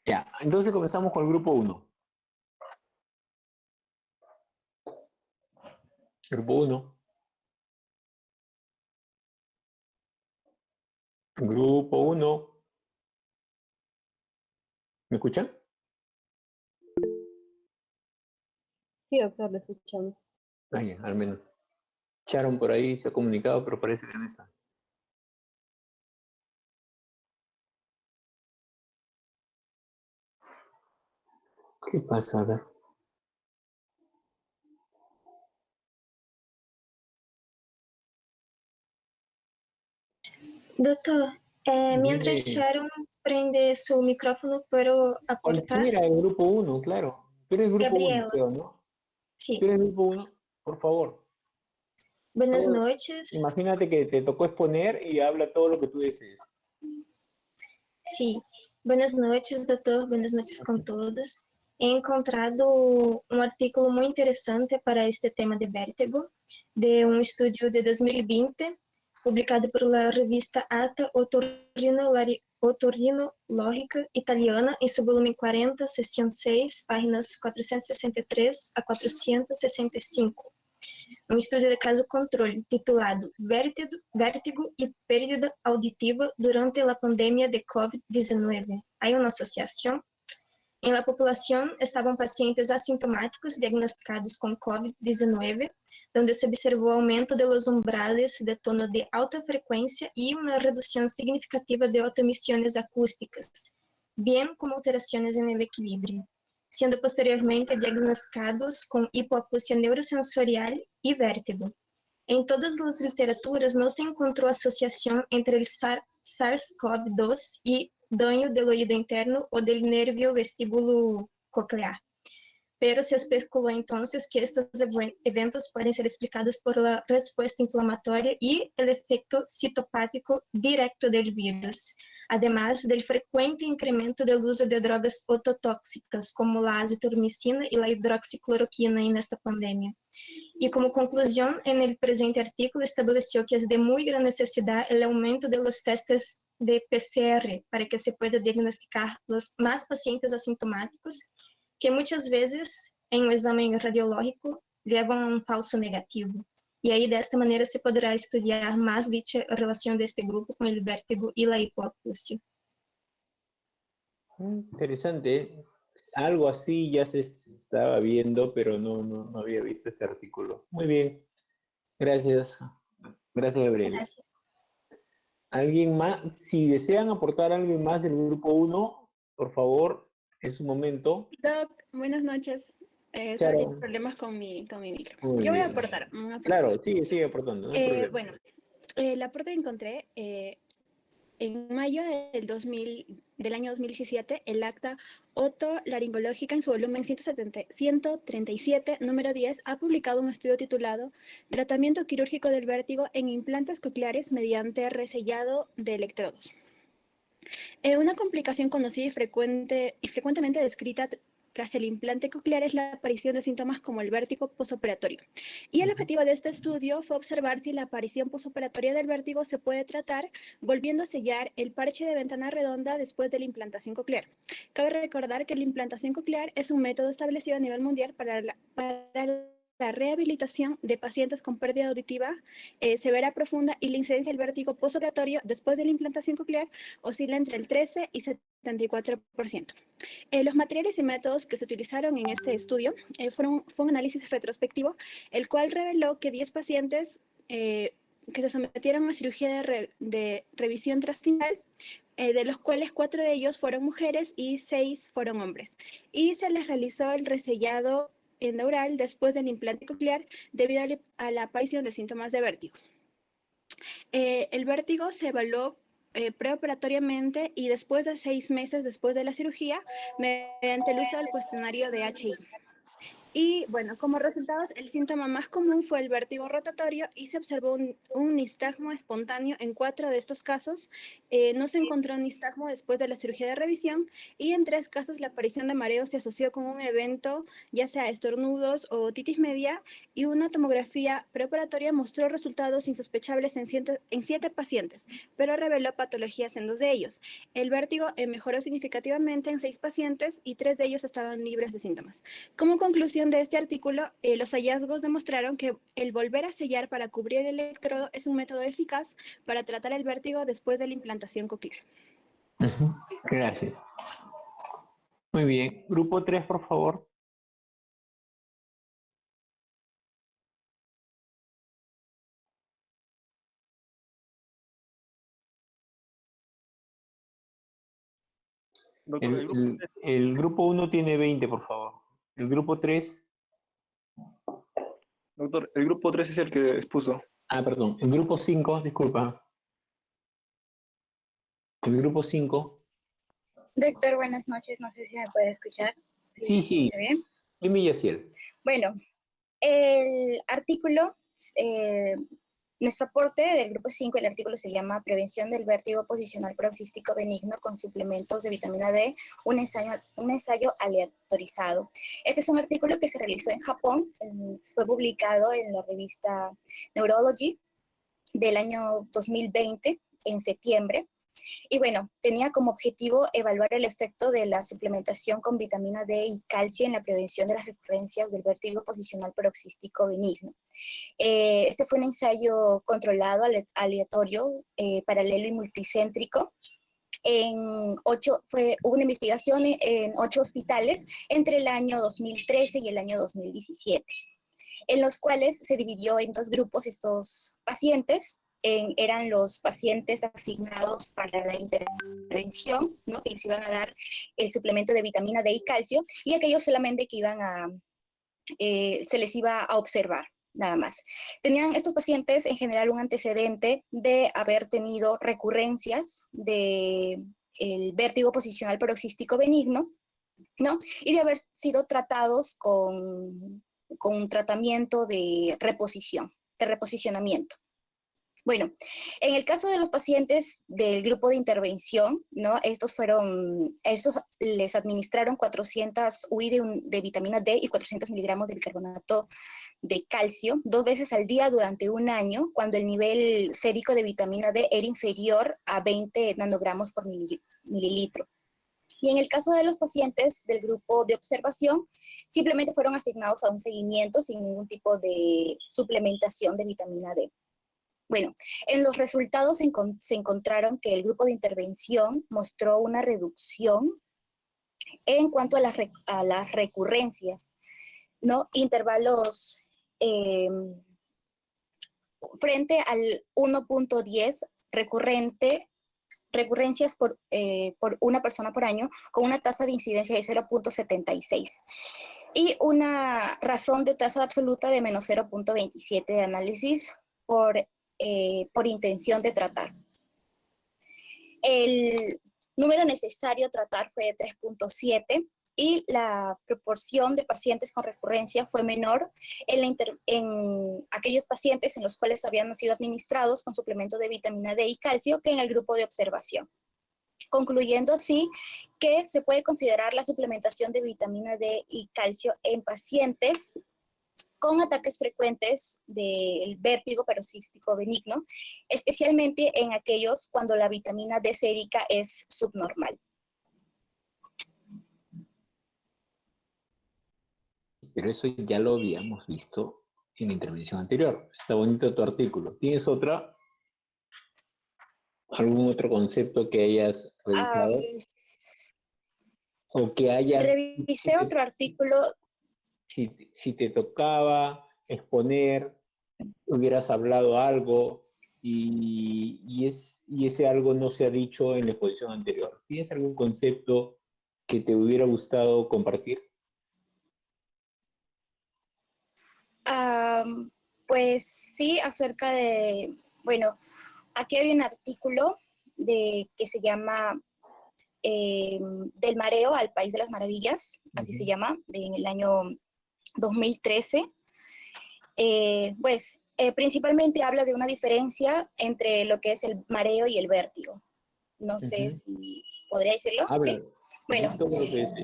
Ya, entonces comenzamos con el grupo 1. Grupo 1. Grupo 1. ¿Me escuchan? Sí, doctor, lo escuchamos. Ah, ya, al menos. Sharon por ahí se ha comunicado, pero parece que no está. ¿Qué pasa? A ver. Doutor, mientras Dime. Sharon prende su micrófono, ¿puedo aportar? Cualquiera del grupo 1, claro. Tú eres grupo 1, Gabriela, creo, ¿no? sí. Tú eres grupo 1, por favor. Buenas Todo- noches. Imagínate que te tocó exponer y habla todo lo que tú desees. Sí, buenas noches, doutor. Buenas noches con todos. He encontrado un artículo muy interesante para este tema de vértigo, de un estudio de 2020, publicado por la revista Ata Otorrinolaria Italiana en su volumen 40, sección 6, páginas 463 a 465. Um estudo de caso controle titulado Vértigo e Pérdida Auditiva durante a pandemia de COVID-19. Há uma associação? Em la população estavam pacientes asintomáticos diagnosticados com COVID-19, onde se observou aumento de los umbrales de tono de alta frequência e uma redução significativa de autoemisiones acústicas, bem como alterações en el equilíbrio, sendo posteriormente diagnosticados com hipoacusia neurosensorial e vértigo. Em todas as literaturas não se encontrou associação entre o SARS-CoV-2 e daño del oído interno o del nervio vestíbulo coclear. Pero se especuló entonces que estos eventos pueden ser explicados por la respuesta inflamatoria y el efecto citopático directo del virus, además del frecuente incremento del uso de drogas ototóxicas como la azitromicina y la hidroxicloroquina en esta pandemia. Y como conclusión, en el presente artículo estableció que es de muy gran necesidad el aumento de los testes de PCR para que se pueda diagnosticar los más pacientes asintomáticos que muitas vezes em um exame radiológico levam a um falso negativo. E aí, desta maneira, se poderá estudar mais dicha relação deste grupo com o vértigo e a hipoacusia. Interesante, ¿eh? Algo así ya se estaba viendo, pero no había visto este artículo. Muy bien, gracias. Gracias, Gabriela. Gracias. ¿Alguien más? Si desean aportar a alguien más del grupo 1, por favor, es su momento. Doc, buenas noches. Solo tengo Sharon. problemas con mi micro. Muy Yo voy a bien. aportar. Claro, sigue aportando, no hay problema. Bueno, el aporte que encontré en mayo del año 2017, el acta otolaringológica en su volumen 137, número 10, ha publicado un estudio titulado Tratamiento quirúrgico del vértigo en implantes cocleares mediante resellado de electrodos. Una complicación conocida y frecuentemente descrita tras el implante coclear es la aparición de síntomas como el vértigo posoperatorio. Y el objetivo de este estudio fue observar si la aparición posoperatoria del vértigo se puede tratar volviendo a sellar el parche de ventana redonda después de la implantación coclear. Cabe recordar que la implantación coclear es un método establecido a nivel mundial para la rehabilitación de pacientes con pérdida auditiva severa profunda y la incidencia del vértigo postoperatorio después de la implantación coclear oscila entre el 13 y 74%. Los materiales y métodos que se utilizaron en este estudio fue un análisis retrospectivo, el cual reveló que 10 pacientes que se sometieron a cirugía de revisión transtinal, de los cuales 4 de ellos fueron mujeres y 6 fueron hombres. Y se les realizó el resellado endaural después del implante coclear debido a la aparición de síntomas de vértigo. El vértigo se evaluó preoperatoriamente y después de 6 meses después de la cirugía mediante el uso del cuestionario de HI. Y bueno, como resultados, el síntoma más común fue el vértigo rotatorio y se observó un nistagmo espontáneo en 4 de estos casos. No se encontró nistagmo después de la cirugía de revisión y en 3 casos la aparición de mareo se asoció con un evento, ya sea estornudos o otitis media, y una tomografía preoperatoria mostró resultados insospechables en 7 pacientes, pero reveló patologías en 2 de ellos. El vértigo mejoró significativamente en 6 pacientes y 3 de ellos estaban libres de síntomas. Como conclusión de este artículo, los hallazgos demostraron que el volver a sellar para cubrir el electrodo es un método eficaz para tratar el vértigo después de la implantación coclear. Gracias. Muy bien. Grupo 3, por favor. Doctor, El grupo 1 tiene 20, por favor. El grupo 3... doctor, el grupo 3 es el que expuso. Ah, perdón. El grupo 5, disculpa. El grupo 5. Doctor, buenas noches. No sé si me puede escuchar. Sí, sí. ¿Escucha bien? Dime, Yaciel. Bueno, el artículo, nuestro aporte del grupo 5, el artículo se llama Prevención del vértigo posicional paroxístico benigno con suplementos de vitamina D, un ensayo aleatorizado. Este es un artículo que se realizó en Japón, fue publicado en la revista Neurology del año 2020, en septiembre. Y bueno, tenía como objetivo evaluar el efecto de la suplementación con vitamina D y calcio en la prevención de las recurrencias del vértigo posicional paroxístico benigno. Este fue un ensayo controlado, aleatorio, paralelo y multicéntrico. Hubo una investigación en 8 hospitales entre el año 2013 y el año 2017, en los cuales se dividió en 2 grupos estos pacientes. Eran los pacientes asignados para la intervención, ¿no? Que les iban a dar el suplemento de vitamina D y calcio, y aquellos solamente que se les iba a observar, nada más. Tenían estos pacientes en general un antecedente de haber tenido recurrencias del vértigo posicional paroxístico benigno, ¿no? Y de haber sido tratados con un tratamiento de reposicionamiento. Bueno, en el caso de los pacientes del grupo de intervención, ¿no? Estos les administraron 400 UI de vitamina D y 400 miligramos de bicarbonato de calcio 2 veces al día durante un año, cuando el nivel sérico de vitamina D era inferior a 20 nanogramos por mililitro. Y en el caso de los pacientes del grupo de observación, simplemente fueron asignados a un seguimiento sin ningún tipo de suplementación de vitamina D. Bueno, en los resultados se encontraron que el grupo de intervención mostró una reducción en cuanto a las recurrencias, ¿no? Intervalos frente al 1.10 recurrencias por una persona por año, con una tasa de incidencia de 0.76 y una razón de tasa absoluta de menos 0.27 de análisis por intención de tratar. El número necesario a tratar fue de 3.7 y la proporción de pacientes con recurrencia fue menor en aquellos pacientes en los cuales habían sido administrados con suplemento de vitamina D y calcio que en el grupo de observación. Concluyendo así que se puede considerar la suplementación de vitamina D y calcio en pacientes con ataques frecuentes del vértigo paroxístico benigno, especialmente en aquellos cuando la vitamina D sérica es subnormal. Pero eso ya lo habíamos visto en la intervención anterior. Está bonito tu artículo. ¿Tienes otra? ¿Algún otro concepto que hayas revisado? O que haya... Revisé otro artículo. Si te tocaba exponer, hubieras hablado algo y ese algo no se ha dicho en la exposición anterior. ¿Tienes algún concepto que te hubiera gustado compartir? Pues sí, acerca de, bueno, aquí hay un artículo que se llama Del mareo al país de las maravillas, así se llama, en el año 2013. Principalmente habla de una diferencia entre lo que es el mareo y el vértigo. No sé si podría decirlo. Habla. ¿Sí? Bueno, Todo lo que es.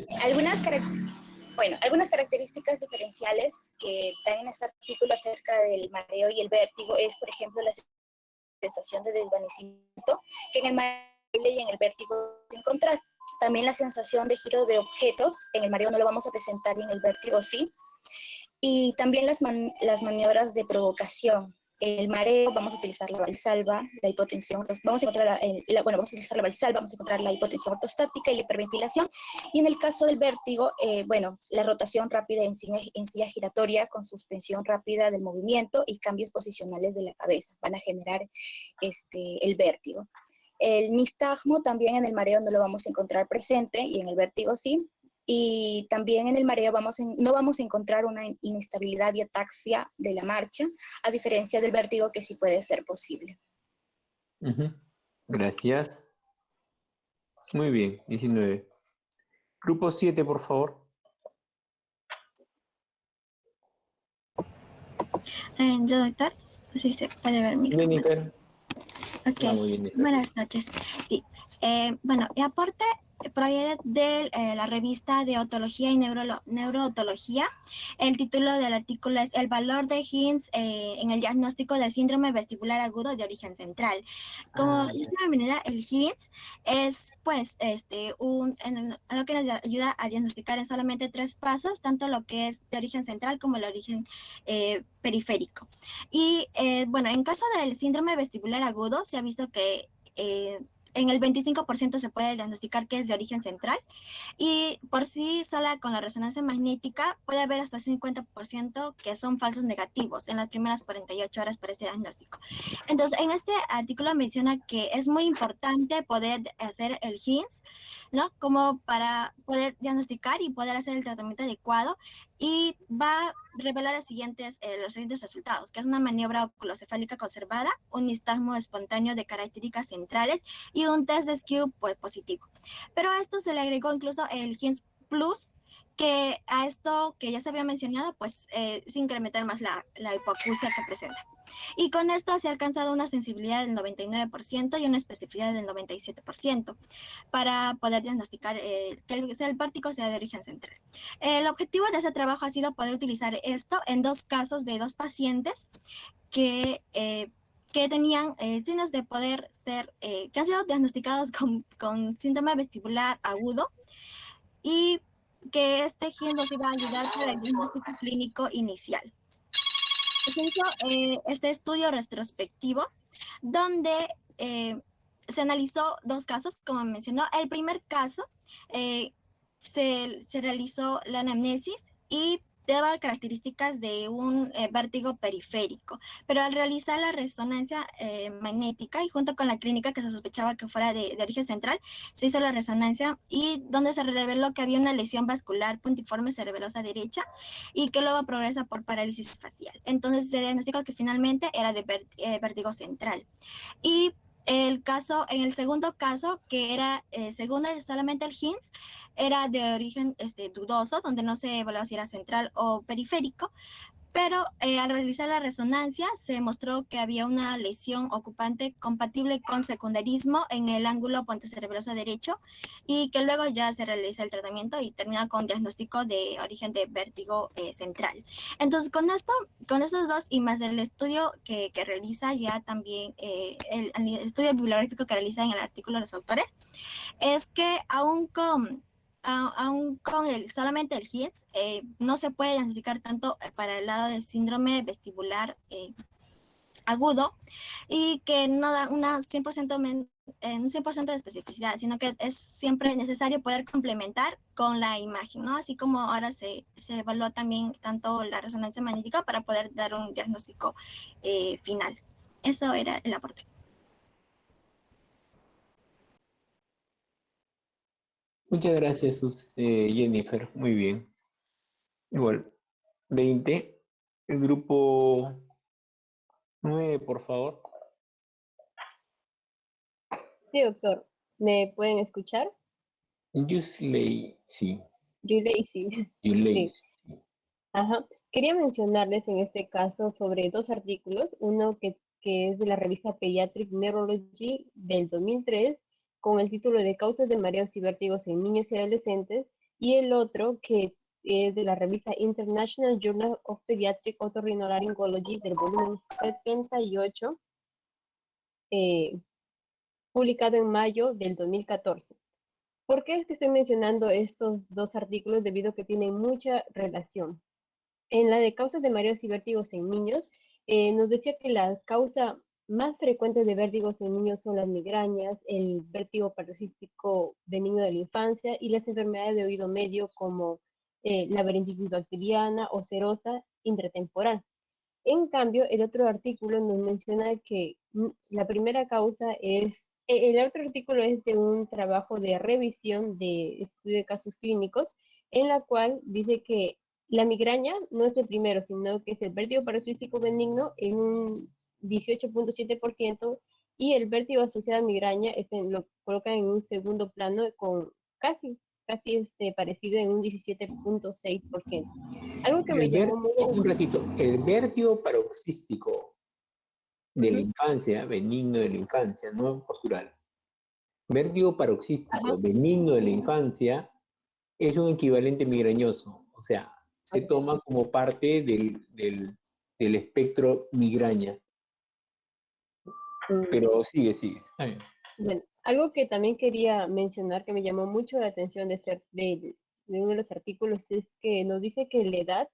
algunas características diferenciales que dan en este artículo acerca del mareo y el vértigo es, por ejemplo, la sensación de desvanecimiento, que en el mareo y en el vértigo se encontrar. También la sensación de giro de objetos, en el mareo no lo vamos a presentar y en el vértigo sí. Y también las maniobras de provocación. El mareo, vamos a utilizar la valsalva, la hipotensión, vamos a encontrar vamos a utilizar la valsalva, vamos a encontrar la hipotensión ortostática y la hiperventilación. Y en el caso del vértigo, la rotación rápida en silla giratoria con suspensión rápida del movimiento y cambios posicionales de la cabeza van a generar el vértigo. El nistagmo también en el mareo no lo vamos a encontrar presente y en el vértigo sí. Y también en el mareo no vamos a encontrar una inestabilidad y ataxia de la marcha, a diferencia del vértigo que sí puede ser posible. Gracias. Muy bien, 19. Grupo 7, por favor. Yo, doctor, si se puede ver mi Jennifer. Ok, buenas noches. Sí, bueno, el aporte proviene de la revista de Otología y Neurootología. El título del artículo es El valor de Hinds en el diagnóstico del síndrome vestibular agudo de origen central. Como ya se bienvenida, el Hinds es pues algo que nos ayuda a diagnosticar en solamente 3 pasos, tanto lo que es de origen central como el origen periférico. Y bueno, en caso del síndrome vestibular agudo, se ha visto que en el 25% se puede diagnosticar que es de origen central y por sí sola con la resonancia magnética puede haber hasta 50% que son falsos negativos en las primeras 48 horas para este diagnóstico. Entonces, en este artículo menciona que es muy importante poder hacer el Hinds, ¿no? Como para poder diagnosticar y poder hacer el tratamiento adecuado, y va a revelar los siguientes resultados, que es una maniobra oculocefálica conservada, un nistagmo espontáneo de características centrales y un test de skew pues, positivo. Pero a esto se le agregó incluso el Hinds Plus, que a esto que ya se había mencionado, pues se incrementa más la hipoacusia que presenta. Y con esto se ha alcanzado una sensibilidad del 99% y una especificidad del 97% para poder diagnosticar que el vértigo sea de origen central. El objetivo de ese trabajo ha sido poder utilizar esto en 2 casos de 2 pacientes que tenían signos de poder ser, que han sido diagnosticados con síndrome vestibular agudo y que este Hinds nos iba a ayudar para el diagnóstico clínico inicial. Se hizo este estudio retrospectivo donde se analizó 2 casos, como mencionó. El primer caso se realizó la anamnesis y daba características de un vértigo periférico, pero al realizar la resonancia magnética y junto con la clínica que se sospechaba que fuera de origen central, se hizo la resonancia y donde se reveló que había una lesión vascular puntiforme cerebelosa derecha y que luego progresa por parálisis facial. Entonces se diagnosticó que finalmente era de vértigo central. Y en el segundo caso, que era según solamente el Hinds, era de origen dudoso, donde no se evaluaba si era central o periférico, pero al realizar la resonancia se mostró que había una lesión ocupante compatible con secundarismo en el ángulo pontocerebroso derecho y que luego ya se realiza el tratamiento y termina con diagnóstico de origen de vértigo central. Entonces, con estos 2 y más el estudio que realiza ya también, el estudio bibliográfico que realiza en el artículo de los autores, es que aún con aún con solamente el HITS, no se puede diagnosticar tanto para el lado del síndrome vestibular agudo, y que no da una 100%, un 100% de especificidad, sino que es siempre necesario poder complementar con la imagen, ¿no? Así como ahora se evalúa también tanto la resonancia magnética para poder dar un diagnóstico final. Eso era el aporte. Muchas gracias, Jennifer. Muy bien. Igual, 20. El grupo 9, por favor. Sí, doctor. ¿Me pueden escuchar? Yusley, sí. Yulei, sí. Yusley, Sí. sí. Ajá. Quería mencionarles en este caso sobre dos artículos, uno que es de la revista Pediatric Neurology del 2003, con el título de Causas de mareos y vértigos en niños y adolescentes, y el otro que es de la revista International Journal of Pediatric Otorrinolaryngology del volumen 78, publicado en mayo del 2014. ¿Por qué es que estoy mencionando estos dos artículos? Debido a que tienen mucha relación. En la de causas de mareos y vértigos en niños, nos decía que la causa más frecuente de vértigos en niños son las migrañas, el vértigo paroxístico benigno de la infancia y las enfermedades de oído medio como la laringitis bacteriana o serosa intratemporal. En cambio, el otro artículo nos menciona que la primera causa es, el otro artículo es de un trabajo de revisión de estudio de casos clínicos, en la cual dice que la migraña no es el primero, sino que es el vértigo paroxístico benigno en un 18.7% y el vértigo asociado a migraña lo colocan en un segundo plano con casi parecido en un 17.6%. Algo que me llamó mucho... Un ratito, el vértigo paroxístico de la infancia, benigno de la infancia, no postural. Vértigo paroxístico benigno de la infancia es un equivalente migrañoso, o sea, se toma como parte del espectro migraña. Pero sigue. Está bien. Bueno, algo que también quería mencionar que me llamó mucho la atención de uno de los artículos es que nos dice que la edad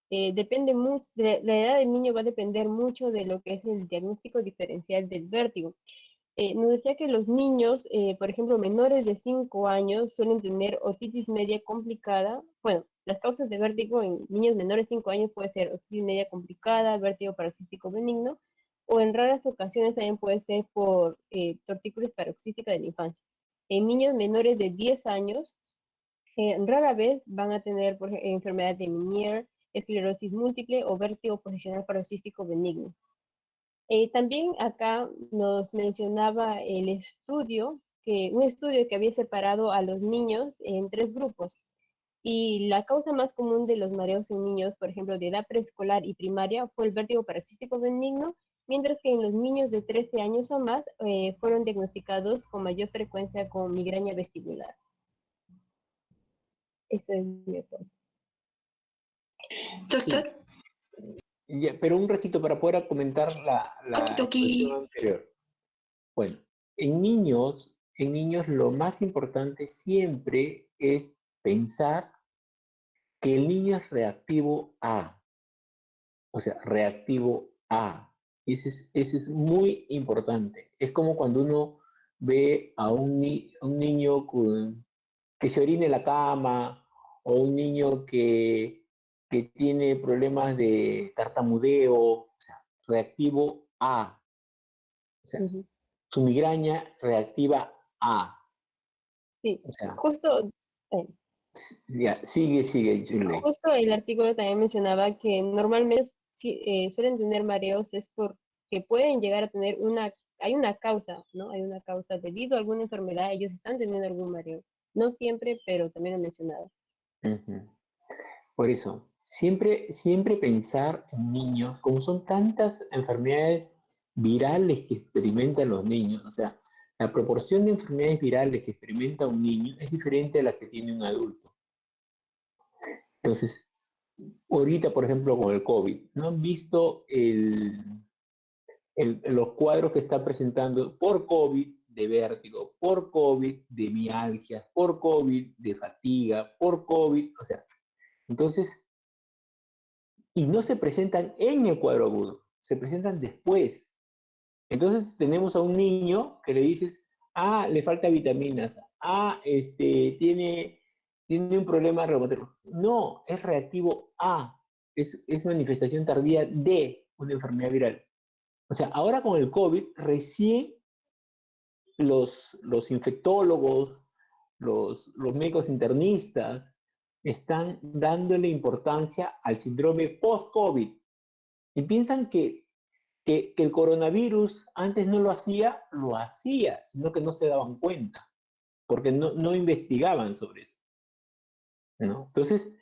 depende mucho, la edad del niño va a depender mucho de lo que es el diagnóstico diferencial del vértigo. Nos decía que los niños, por ejemplo, menores de 5 años suelen tener otitis media complicada. Bueno, las causas de vértigo en niños menores de 5 años puede ser otitis media complicada, vértigo paroxístico benigno, o en raras ocasiones también puede ser por tortícolis paroxística de la infancia. En niños menores de 10 años, rara vez van a tener enfermedad de Meniere, esclerosis múltiple o vértigo posicional paroxístico benigno. También acá nos mencionaba un estudio que había separado a los niños en 3 grupos. Y la causa más común de los mareos en niños, por ejemplo, de edad preescolar y primaria, fue el vértigo paroxístico benigno, mientras que en los niños de 13 años o más fueron diagnosticados con mayor frecuencia con migraña vestibular. Ese es mi aporte. Doctor. Ya, pero un ratito para poder comentar la cuestión anterior. Bueno, en niños lo más importante siempre es pensar que el niño es reactivo A. O sea, reactivo A. Ese es muy importante. Es como cuando uno ve a un niño que se orina en la cama o un niño que tiene problemas de tartamudeo, o sea, reactivo A. O sea, su migraña reactiva A. Sí, o sea, justo... ya, sigue, Julie. Justo el artículo también mencionaba que normalmente suelen tener mareos es porque pueden llegar a tener hay una causa, ¿no? Hay una causa debido a alguna enfermedad, ellos están teniendo algún mareo. No siempre, pero también lo mencionaba. Por eso, siempre pensar en niños, como son tantas enfermedades virales que experimentan los niños, o sea, la proporción de enfermedades virales que experimenta un niño es diferente a la que tiene un adulto. Entonces, ahorita, por ejemplo, con el COVID, ¿no han visto los cuadros que está presentando por COVID de vértigo, por COVID de mialgia, por COVID de fatiga, por COVID, o sea, entonces, y no se presentan en el cuadro agudo, se presentan después. Entonces tenemos a un niño que le dices, le falta vitaminas, tiene un problema reumático. No, es reactivo a, es manifestación tardía de una enfermedad viral. O sea, ahora con el COVID, recién los infectólogos, los médicos internistas, están dándole importancia al síndrome post-COVID. Y piensan que el coronavirus antes no lo hacía, sino que no se daban cuenta, porque no investigaban sobre eso, ¿no? Entonces,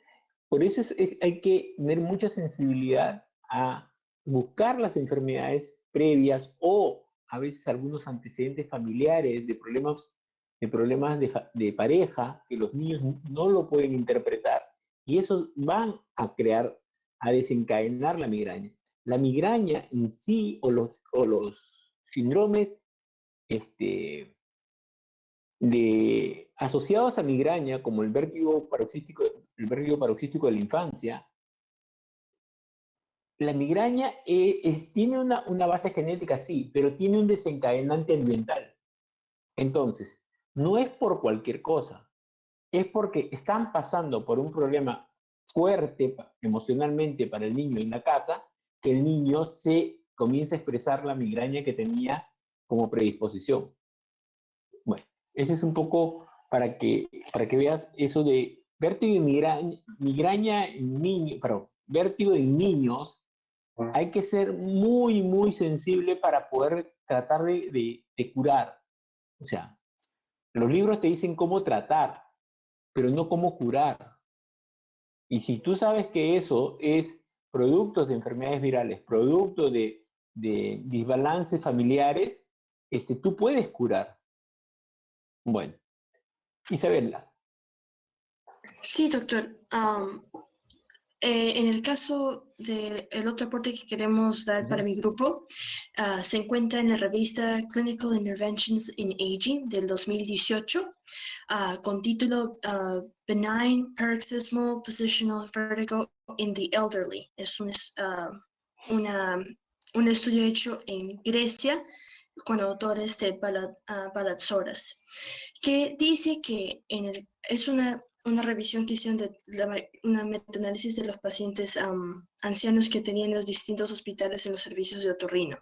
por eso hay que tener mucha sensibilidad a buscar las enfermedades previas o a veces algunos antecedentes familiares de problemas de pareja que los niños no lo pueden interpretar y eso van a desencadenar la migraña. La migraña en sí o los síndromes asociados a migraña, como el vértigo paroxístico de la infancia, la migraña tiene una base genética, sí, pero tiene un desencadenante ambiental. Entonces, no es por cualquier cosa, es porque están pasando por un problema fuerte emocionalmente para el niño en la casa, que el niño se comienza a expresar la migraña que tenía como predisposición. Bueno, ese es un poco para que veas eso de vértigo y migraña en niños, vértigo en niños. Hay que ser muy, muy sensible para poder tratar de curar. O sea, los libros te dicen cómo tratar, pero no cómo curar. Y si tú sabes que eso es producto de enfermedades virales, producto de desbalances familiares, tú puedes curar. Bueno, Isabela. Sí, doctor. En el caso del otro aporte que queremos dar para mi grupo, se encuentra en la revista Clinical Interventions in Aging del 2018, con título Benign Paroxysmal Positional Vertigo in the Elderly. Es un estudio hecho en Grecia con autores de Balatzoras, que dice que es una revisión que hicieron de una metaanálisis de los pacientes ancianos que tenían los distintos hospitales en los servicios de otorrino,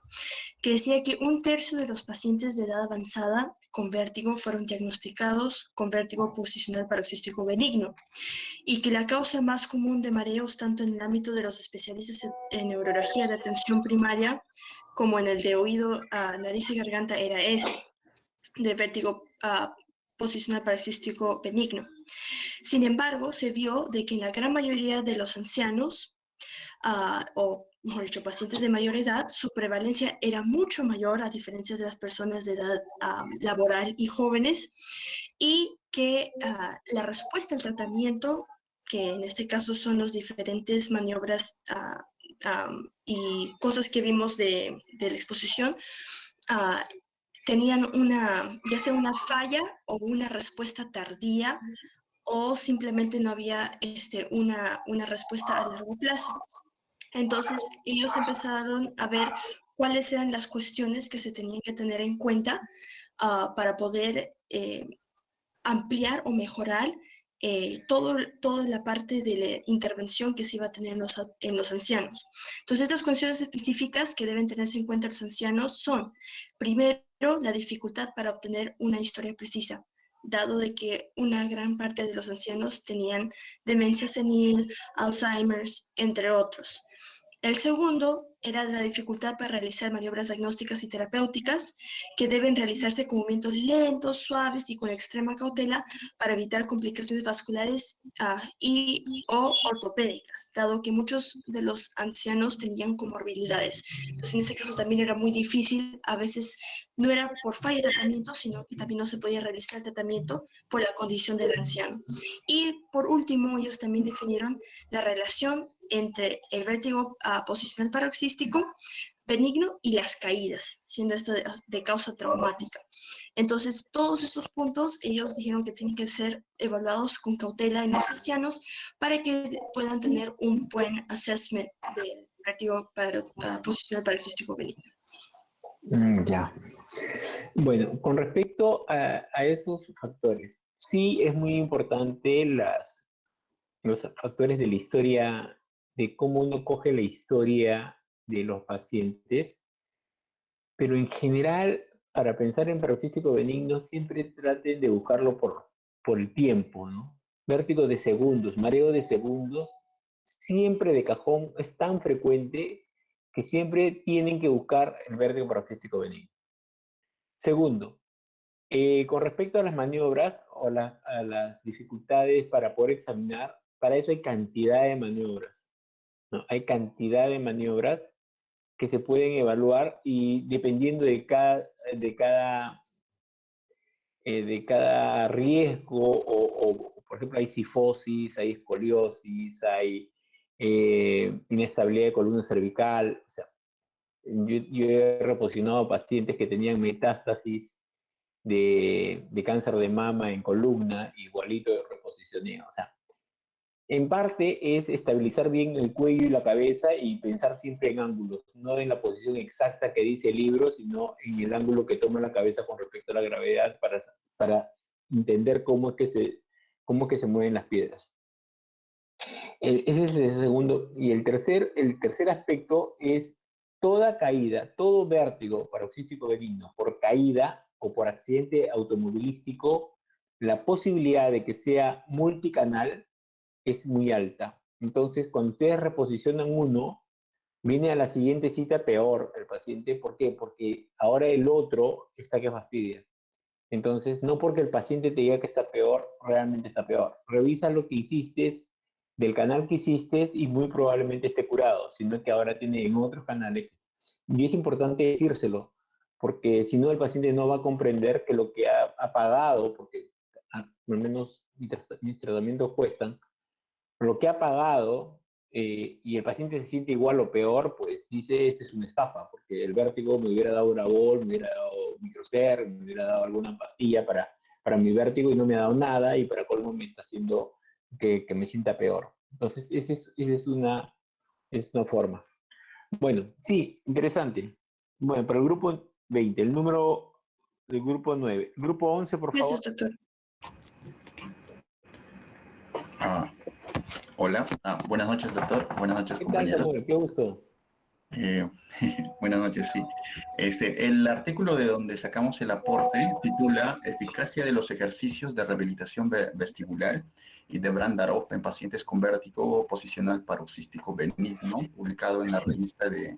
que decía que 1/3 de los pacientes de edad avanzada con vértigo fueron diagnosticados con vértigo posicional paroxístico benigno, y que la causa más común de mareos, tanto en el ámbito de los especialistas en neurología de atención primaria, como en el de oído, nariz y garganta, era de vértigo posicional paroxístico benigno. Sin embargo, se vio de que en la gran mayoría de los ancianos, o mejor dicho, pacientes de mayor edad, su prevalencia era mucho mayor a diferencia de las personas de edad laboral y jóvenes, y que la respuesta al tratamiento, que en este caso son las diferentes maniobras y cosas que vimos de la exposición, tenían ya sea una falla o una respuesta tardía, o simplemente no había una respuesta a largo plazo. Entonces, ellos empezaron a ver cuáles eran las cuestiones que se tenían que tener en cuenta para poder ampliar o mejorar toda la parte de la intervención que se iba a tener en los ancianos. Entonces, estas cuestiones específicas que deben tenerse en cuenta los ancianos son, primero, la dificultad para obtener una historia precisa, dado de que una gran parte de los ancianos tenían demencia senil, Alzheimer's, entre otros. El segundo era la dificultad para realizar maniobras diagnósticas y terapéuticas que deben realizarse con movimientos lentos, suaves y con extrema cautela para evitar complicaciones vasculares o ortopédicas, dado que muchos de los ancianos tenían comorbilidades. Entonces, en ese caso también era muy difícil, a veces no era por falla de tratamiento, sino que también no se podía realizar el tratamiento por la condición del anciano. Y por último, ellos también definieron la relación entre el vértigo posicional paroxístico benigno y las caídas, siendo esto de causa traumática. Entonces, todos estos puntos, ellos dijeron que tienen que ser evaluados con cautela en los ancianos para que puedan tener un buen assessment del vértigo posicional paroxístico benigno. Ya. Bueno, con respecto a esos factores, sí es muy importante los factores de la historia, de cómo uno coge la historia de los pacientes, pero en general, para pensar en paroxístico benigno, siempre traten de buscarlo por el tiempo, ¿no? Vértigo de segundos, mareo de segundos, siempre de cajón, es tan frecuente que siempre tienen que buscar el vértigo paroxístico benigno. Segundo, con respecto a las maniobras o a las dificultades para poder examinar, para eso hay cantidad de maniobras, ¿no? Hay cantidad de maniobras que se pueden evaluar y dependiendo de cada riesgo o, por ejemplo, hay cifosis, hay escoliosis, hay inestabilidad de columna cervical. O sea, yo he reposicionado pacientes que tenían metástasis de cáncer de mama en columna, igualito de reposicioné. O sea, en parte es estabilizar bien el cuello y la cabeza y pensar siempre en ángulos, no en la posición exacta que dice el libro, sino en el ángulo que toma la cabeza con respecto a la gravedad para entender cómo es que se mueven las piedras. Ese es el segundo. Y el tercer aspecto es toda caída, todo vértigo paroxístico benigno por caída o por accidente automovilístico, la posibilidad de que sea multicanal es muy alta. Entonces, cuando ustedes reposicionan uno, viene a la siguiente cita peor el paciente. ¿Por qué? Porque ahora el otro está que fastidia. Entonces, no porque el paciente te diga que está peor, realmente está peor. Revisa lo que hiciste, del canal que hiciste y muy probablemente esté curado, sino que ahora tiene en otros canales. Y es importante decírselo, porque si no el paciente no va a comprender que lo que ha pagado, porque al menos mis tratamientos cuestan, lo que ha pagado y el paciente se siente igual o peor, pues dice, esta es una estafa, porque el vértigo me hubiera dado una bol, me hubiera dado microser, me hubiera dado alguna pastilla para mi vértigo y no me ha dado nada y para colmo me está haciendo que me sienta peor. Entonces, esa es una forma. Bueno, sí, interesante. Bueno, para el grupo 20, el número del grupo 9. Grupo 11, por favor. Gracias, doctor. Hola, buenas noches, doctor. Buenas noches, compañeros. ¿Qué tal, Samuel? Qué gusto. Buenas noches, sí. El artículo de donde sacamos el aporte titula Eficacia de los ejercicios de rehabilitación vestibular y de Brandarov en pacientes con vértigo posicional paroxístico benigno, publicado en la revista de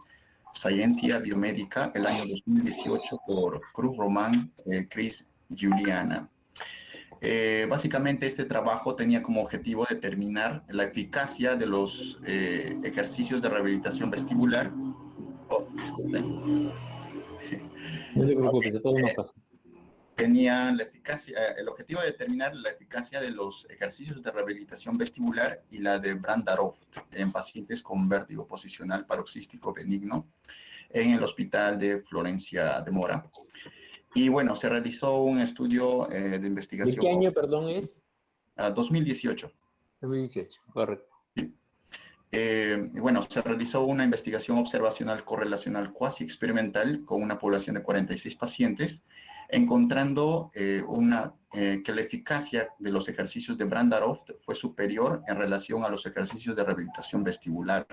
Scientia Biomédica el año 2018 por Cruz Román, Chris Juliana. Básicamente este trabajo tenía como objetivo determinar la eficacia de los ejercicios de rehabilitación vestibular. Disculpen. No te preocupes, de todo no pasa. Tenía el objetivo de determinar la eficacia de los ejercicios de rehabilitación vestibular y la de Brandarov en pacientes con vértigo posicional paroxístico benigno en el Hospital de Florencia de Mora. Y bueno, se realizó un estudio de investigación. ¿De qué año, perdón, es? 2018. 2018, correcto. Sí. Bueno, se realizó una investigación observacional correlacional cuasi experimental con una población de 46 pacientes, encontrando que la eficacia de los ejercicios de Brandarov fue superior en relación a los ejercicios de rehabilitación vestibular.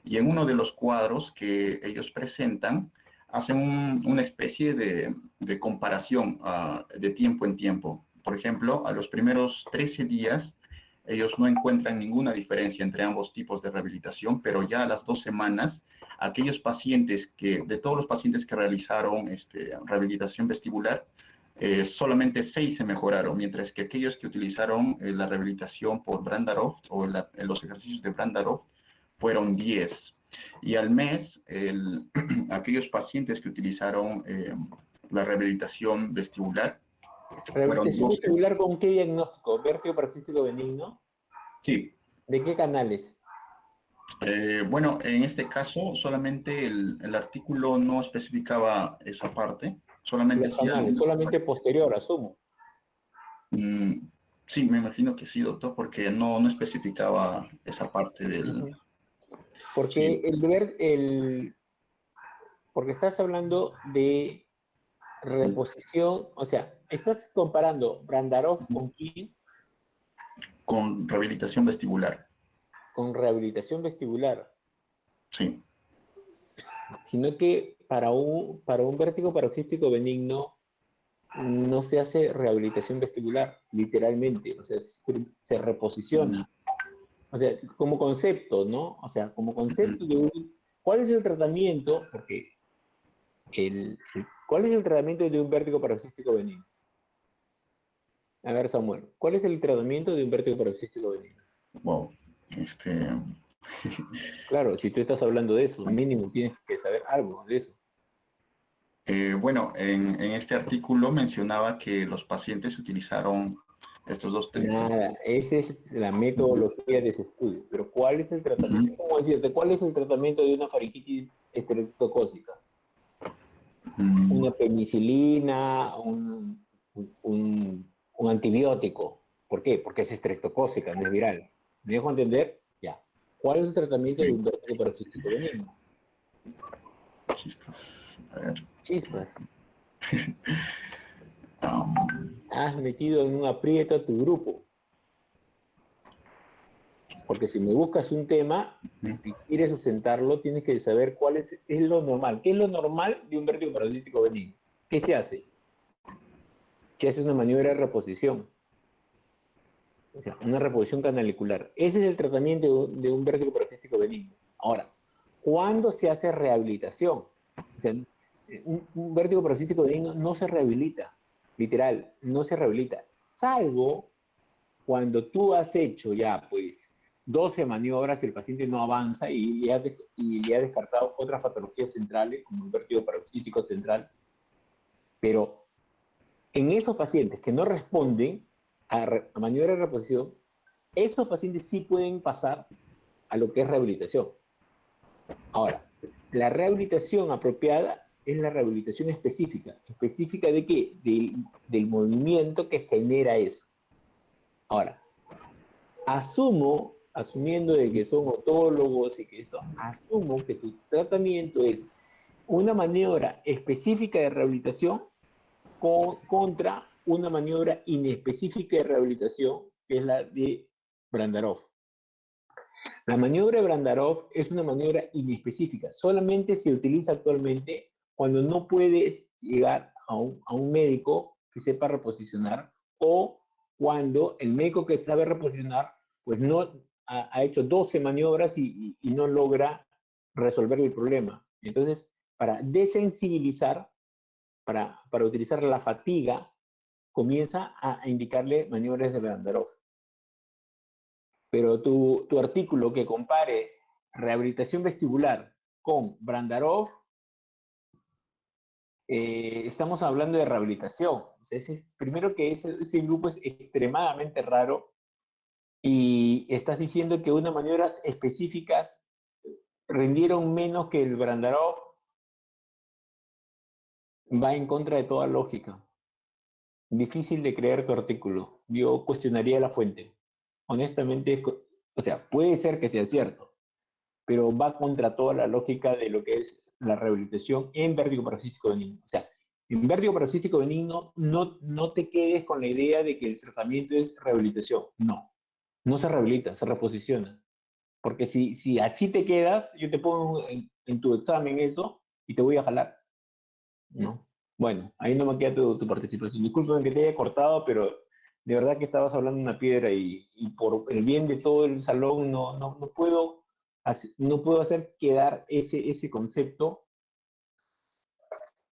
Y en uno de los cuadros que ellos presentan, hacen una especie de comparación de tiempo en tiempo. Por ejemplo, a los primeros 13 días, ellos no encuentran ninguna diferencia entre ambos tipos de rehabilitación, pero ya a las 2 semanas, aquellos pacientes de todos los pacientes que realizaron rehabilitación vestibular, solamente 6 se mejoraron, mientras que aquellos que utilizaron la rehabilitación por Brandarov o los ejercicios de Brandarov fueron 10. Y al mes, aquellos pacientes que utilizaron la rehabilitación vestibular. ¿Rehabilitación vestibular con qué diagnóstico? ¿Vértigo paroxístico benigno? Sí. ¿De qué canales? Bueno, en este caso solamente el artículo no especificaba esa parte, Solamente Los si canales, solamente posterior, asumo. Sí, me imagino que sí, doctor, porque no especificaba esa parte del... Porque Sí. porque estás hablando de reposición, o sea, estás comparando Brandarov con quién, Con rehabilitación vestibular. con rehabilitación vestibular, Sí. sino que para un vértigo paroxístico benigno no se hace rehabilitación vestibular, literalmente, o sea, se reposiciona. O sea, como concepto, ¿no? O sea, como concepto ¿cuál es el tratamiento? Porque ¿cuál es el tratamiento de un vértigo paroxístico benigno? A ver, Samuel, ¿cuál es el tratamiento de un vértigo paroxístico benigno? Wow. Claro, si tú estás hablando de eso, mínimo tienes que saber algo de eso. Bueno, en este artículo mencionaba que los pacientes utilizaron estos dos Nada, esa es la metodología de ese estudio. Pero ¿cuál es el tratamiento? ¿Cómo decirte? ¿Cuál es el tratamiento de una faringitis estreptocócica? Una penicilina, un antibiótico. ¿Por qué? Porque es estreptocócica, no es viral. ¿Me dejo entender? Ya. ¿Cuál es el tratamiento de un vértigo paroxístico benigno? Chispas. A ver. Chispas. Has metido en un aprieto a tu grupo. Porque si me buscas un tema y quieres sustentarlo, tienes que saber cuál es lo normal. ¿Qué es lo normal de un vértigo paroxístico benigno? ¿Qué se hace? Se hace una maniobra de reposición. O sea, una reposición canalicular. Ese es el tratamiento de un vértigo paroxístico benigno. Ahora, ¿cuándo se hace rehabilitación? O sea, un vértigo paroxístico benigno no se rehabilita, literal, no se rehabilita, salvo cuando tú has hecho ya, pues, 12 maniobras y el paciente no avanza y le ha descartado otras patologías centrales, como un vértigo paroxístico central. Pero en esos pacientes que no responden a maniobra de reposición, esos pacientes sí pueden pasar a lo que es rehabilitación. Ahora, la rehabilitación apropiada es la rehabilitación específica. ¿Específica de qué? Del movimiento que genera eso. Ahora, asumiendo de que son otólogos y que esto, asumo que tu tratamiento es una maniobra específica de rehabilitación contra una maniobra inespecífica de rehabilitación, que es la de Brandarov. La maniobra de Brandarov es una maniobra inespecífica, solamente se utiliza actualmente cuando no puedes llegar a un médico que sepa reposicionar o cuando el médico que sabe reposicionar pues no ha hecho 12 maniobras y no logra resolver el problema. Entonces, para desensibilizar, para utilizar la fatiga, comienza a indicarle maniobras de Brandarov. Pero tu artículo que compare rehabilitación vestibular con Brandarov, estamos hablando de rehabilitación. O sea, primero que ese grupo es extremadamente raro y estás diciendo que unas maniobras específicas rindieron menos que el Brandarov, va en contra de toda lógica. Difícil de creer tu artículo. Yo cuestionaría la fuente. Honestamente, o sea, puede ser que sea cierto, pero va contra toda la lógica de lo que es la rehabilitación en vértigo paroxístico benigno. O sea, en vértigo paroxístico benigno no te quedes con la idea de que el tratamiento es rehabilitación. No se rehabilita, se reposiciona. Porque si así te quedas, yo te pongo en tu examen eso y te voy a jalar, ¿no? Bueno, ahí no me queda tu participación. Disculpen que te haya cortado, pero de verdad que estabas hablando de una piedra y por el bien de todo el salón no puedo hacer quedar ese concepto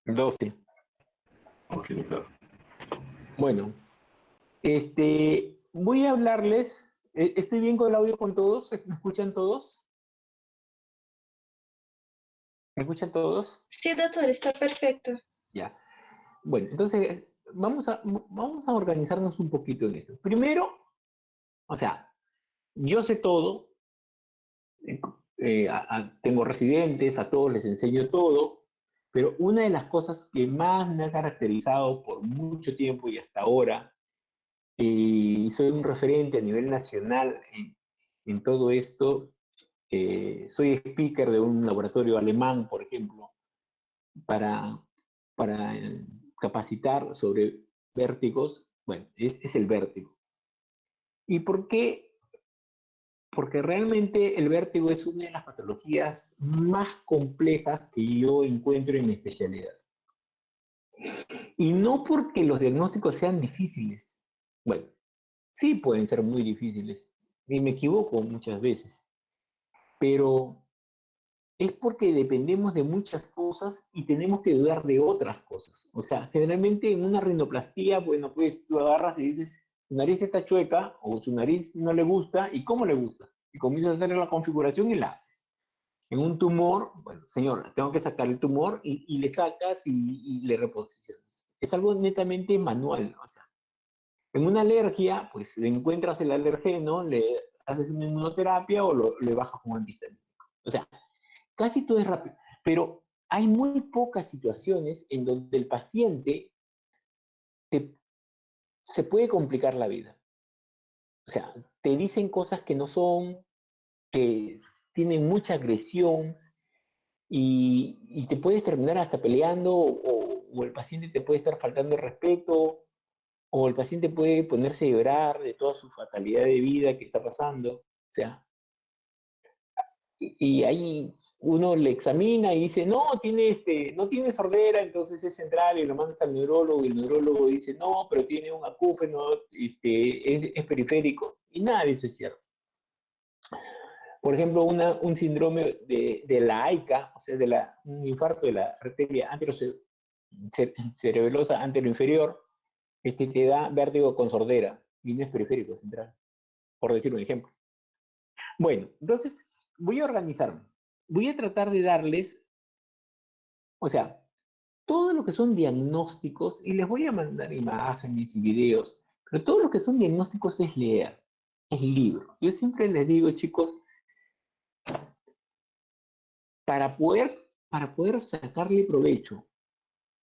12. Ok, doctor. Bueno, voy a hablarles. ¿Estoy bien con el audio con todos? ¿Me escuchan todos? ¿Me escuchan todos? Sí, doctor, está perfecto. Ya. Bueno, entonces vamos a organizarnos un poquito en esto. Primero, o sea, yo sé todo, tengo residentes, a todos les enseño todo, Pero una de las cosas que más me ha caracterizado por mucho tiempo y hasta ahora, y soy un referente a nivel nacional en todo esto, soy speaker de un laboratorio alemán, por ejemplo, para, para capacitar sobre vértigos. Bueno, es el vértigo. ¿Y por qué? Porque realmente el vértigo es una de las patologías más complejas que yo encuentro en mi especialidad. Y no porque los diagnósticos sean difíciles. Bueno, sí pueden ser muy difíciles, y me equivoco muchas veces, pero es porque dependemos de muchas cosas y tenemos que dudar de otras cosas. O sea, generalmente en una rinoplastía, bueno, pues tú agarras y dices, su nariz está chueca o su nariz no le gusta, ¿y cómo le gusta? Y comienzas a hacer la configuración y la haces. En un tumor, bueno, señora, tengo que sacar el tumor y le sacas y le reposicionas. Es algo netamente manual, o sea. En una alergia, pues le encuentras el alergeno, le haces una inmunoterapia o le bajas con un antihistamínico. O sea, casi todo es rápido, pero hay muy pocas situaciones en donde el paciente se puede complicar la vida. O sea, te dicen cosas que no son, que tienen mucha agresión y te puedes terminar hasta peleando o el paciente te puede estar faltando el respeto o el paciente puede ponerse a llorar de toda su fatalidad de vida que está pasando. O sea, y ahí uno le examina y dice, no, no tiene sordera, entonces es central, y lo mandas al neurólogo, y el neurólogo dice, no, pero tiene un acúfeno, es periférico, y nada de eso es cierto. Por ejemplo, un síndrome de la AICA, o sea, un infarto de la arteria cerebelosa anteroinferior, te da vértigo con sordera, y no es periférico central, por decir un ejemplo. Bueno, entonces voy a organizarme. Voy a tratar de darles, o sea, todo lo que son diagnósticos, y les voy a mandar imágenes y videos, pero todo lo que son diagnósticos es leer, es libro. Yo siempre les digo, chicos, para poder sacarle provecho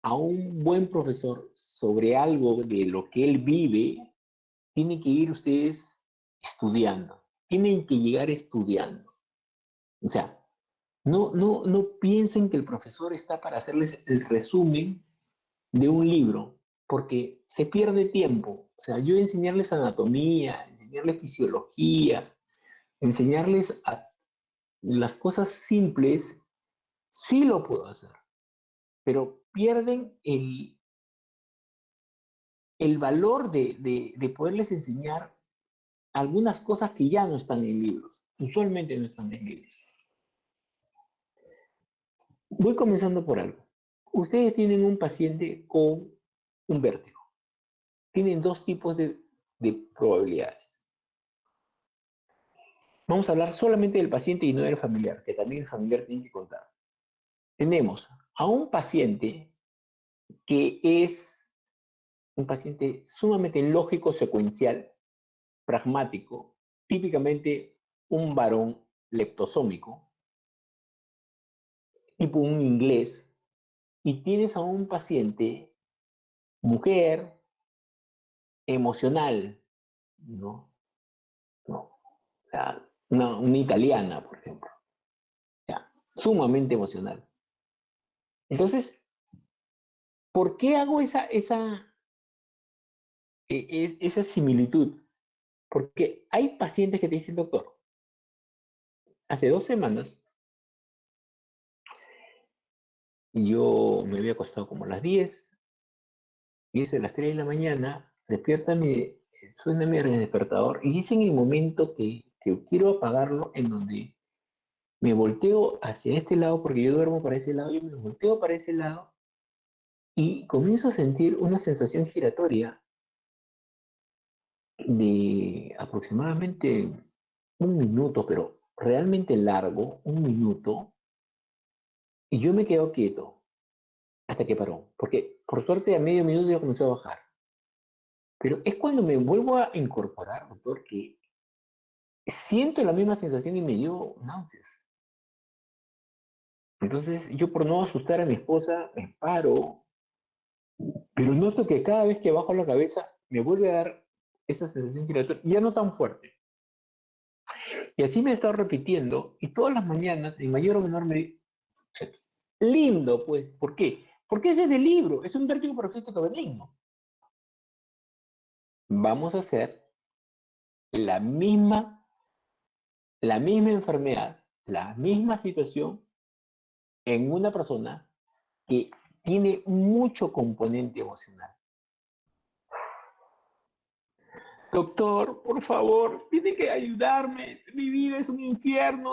a un buen profesor sobre algo de lo que él vive, tienen que ir ustedes estudiando, tienen que llegar estudiando. O sea, no piensen que el profesor está para hacerles el resumen de un libro, porque se pierde tiempo. O sea, yo enseñarles anatomía, enseñarles fisiología, enseñarles las cosas simples, sí lo puedo hacer, pero pierden el valor de poderles enseñar algunas cosas que ya no están en libros, usualmente no están en libros. Voy comenzando por algo. Ustedes tienen un paciente con un vértigo. Tienen dos tipos de probabilidades. Vamos a hablar solamente del paciente y no del familiar, que también el familiar tiene que contar. Tenemos a un paciente que es un paciente sumamente lógico, secuencial, pragmático, típicamente un varón leptosómico, tipo un inglés, y tienes a un paciente, mujer, emocional, ¿no? ¿No? O sea, una italiana, por ejemplo. O sea, sumamente emocional. Entonces, ¿por qué hago esa similitud? Porque hay pacientes que te dicen, doctor, hace 2 semanas yo me había acostado como a las 10, y es a las 3 de la mañana, suena mi despertador, y es en el momento que quiero apagarlo, en donde me volteo hacia este lado, porque yo duermo para ese lado, yo me volteo para ese lado, y comienzo a sentir una sensación giratoria de aproximadamente 1 minuto, pero realmente largo, 1 minuto, y yo me quedo quieto hasta que paró, porque por suerte a medio minuto ya comenzó a bajar. Pero es cuando me vuelvo a incorporar, doctor, que siento la misma sensación y me dio náuseas. Entonces, yo por no asustar a mi esposa, me paro, pero noto que cada vez que bajo la cabeza me vuelve a dar esa sensación giratoria, ya no tan fuerte. Y así me he estado repitiendo, y todas las mañanas, en mayor o menor medida, lindo, pues, ¿por qué? Porque ese es del libro, es un vértigo paroxístico benigno. Vamos a hacer la misma enfermedad, la misma situación en una persona que tiene mucho componente emocional. Doctor, por favor, tiene que ayudarme. Mi vida es un infierno.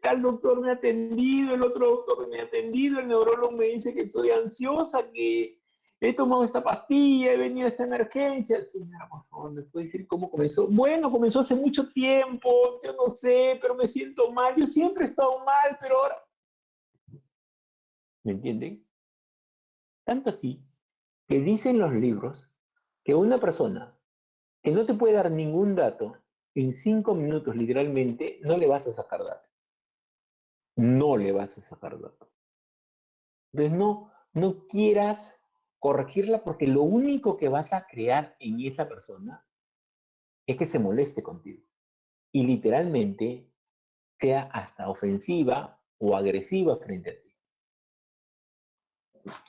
Tal doctor me ha atendido, el otro doctor me ha atendido, el neurólogo me dice que soy ansiosa, que he tomado esta pastilla, he venido a esta emergencia. Señora, por favor, ¿me puede decir cómo comenzó? Bueno, comenzó hace mucho tiempo, yo no sé, pero me siento mal. Yo siempre he estado mal, pero ahora... ¿Me entienden? Tanto así que dicen los libros que una persona que no te puede dar ningún dato, en 5 minutos literalmente, no le vas a sacar dato. No le vas a sacar dato. Entonces no quieras corregirla porque lo único que vas a crear en esa persona es que se moleste contigo. Y literalmente sea hasta ofensiva o agresiva frente a ti.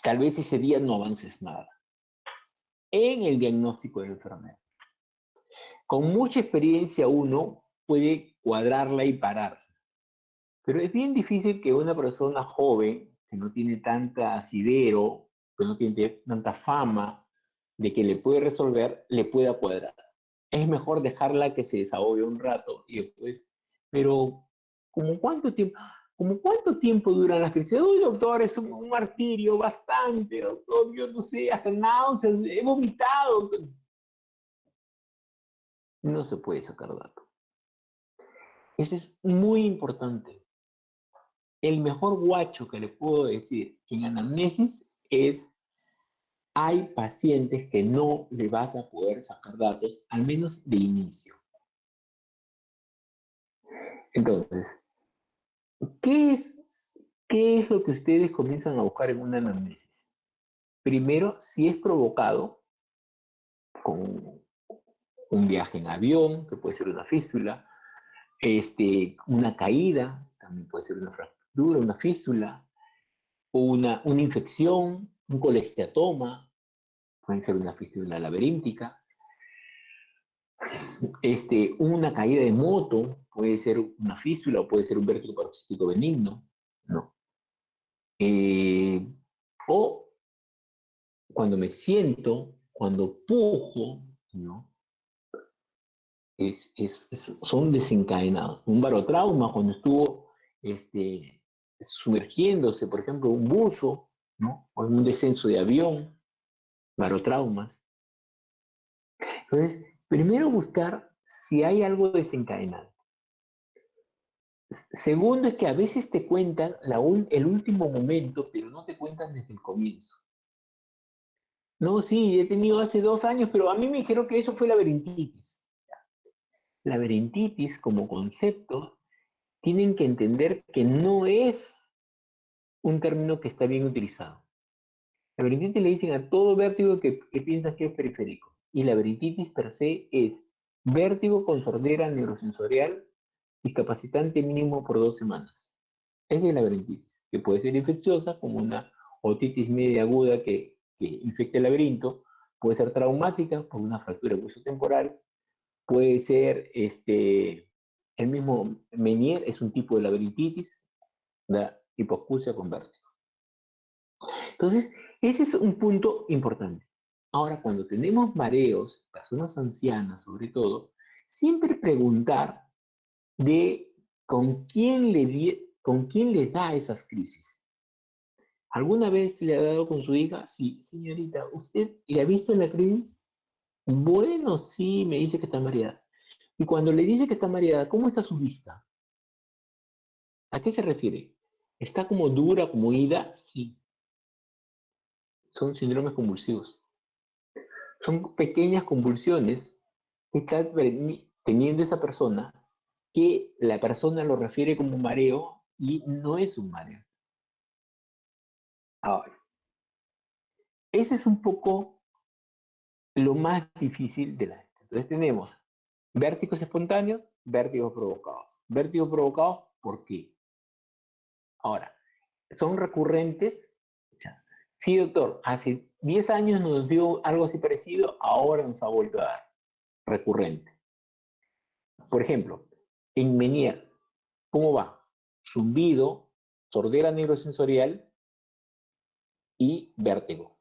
Tal vez ese día no avances nada en el diagnóstico de la enfermedad. Con mucha experiencia uno puede cuadrarla y pararse. Pero es bien difícil que una persona joven, que no tiene tanta asidero, que no tiene tanta fama de que le puede resolver, le pueda cuadrar. Es mejor dejarla que se desahogue un rato y después, pero ¿como cuánto tiempo duran las crisis? Uy, doctor, es un martirio, bastante, doctor, yo no sé, hasta náuseas, he vomitado. No se puede sacar datos. Eso es muy importante. El mejor guacho que le puedo decir en anamnesis es: hay pacientes que no le vas a poder sacar datos, al menos de inicio. Entonces, ¿qué es lo que ustedes comienzan a buscar en una anamnesis? Primero, si es provocado con un viaje en avión, que puede ser una fístula, una caída, también puede ser una fractura, una fístula, o una infección, un colesteatoma, puede ser una fístula laberíntica, una caída de moto, puede ser una fístula o puede ser un vértigo paroxístico benigno, ¿no? O cuando me siento, cuando pujo, ¿no? Son desencadenados. Un barotrauma, cuando estuvo sumergiéndose, por ejemplo, un buzo, ¿no? O en un descenso de avión, barotraumas. Entonces, primero buscar si hay algo desencadenado. Segundo es que a veces te cuentan el último momento, pero no te cuentan desde el comienzo. No, sí, he tenido hace 2 años, pero a mí me dijeron que eso fue laberintitis. Laberintitis como concepto, tienen que entender que no es un término que está bien utilizado. Laberintitis le dicen a todo vértigo que piensas que es periférico. Y laberintitis per se es vértigo con sordera neurosensorial discapacitante mínimo por 2 semanas. Esa es la laberintitis, que puede ser infecciosa, como una otitis media aguda que infecta el laberinto, puede ser traumática por una fractura temporal, puede ser el mismo Menier, es un tipo de laberintitis, la hipoacusia con vértigo. Entonces, ese es un punto importante. Ahora, cuando tenemos mareos, personas ancianas sobre todo, siempre preguntar de con quién le da esas crisis. ¿Alguna vez le ha dado con su hija? Sí, señorita, ¿usted le ha visto la crisis? Bueno, sí, me dice que está mareada. Y cuando le dice que está mareada, ¿cómo está su vista? ¿A qué se refiere? ¿Está como dura, como ida? Sí. Son síndromes convulsivos. Son pequeñas convulsiones que está teniendo esa persona, que la persona lo refiere como mareo y no es un mareo. Ahora, ese es un poco lo más difícil de la gente. Entonces tenemos vértigos espontáneos, vértigos provocados. Vértigos provocados, ¿por qué? Ahora, ¿son recurrentes? Sí, doctor, hace 10 años nos dio algo así parecido, ahora nos ha vuelto a dar. Recurrente. Por ejemplo, en Menier, ¿cómo va? Zumbido, sordera neurosensorial y vértigo.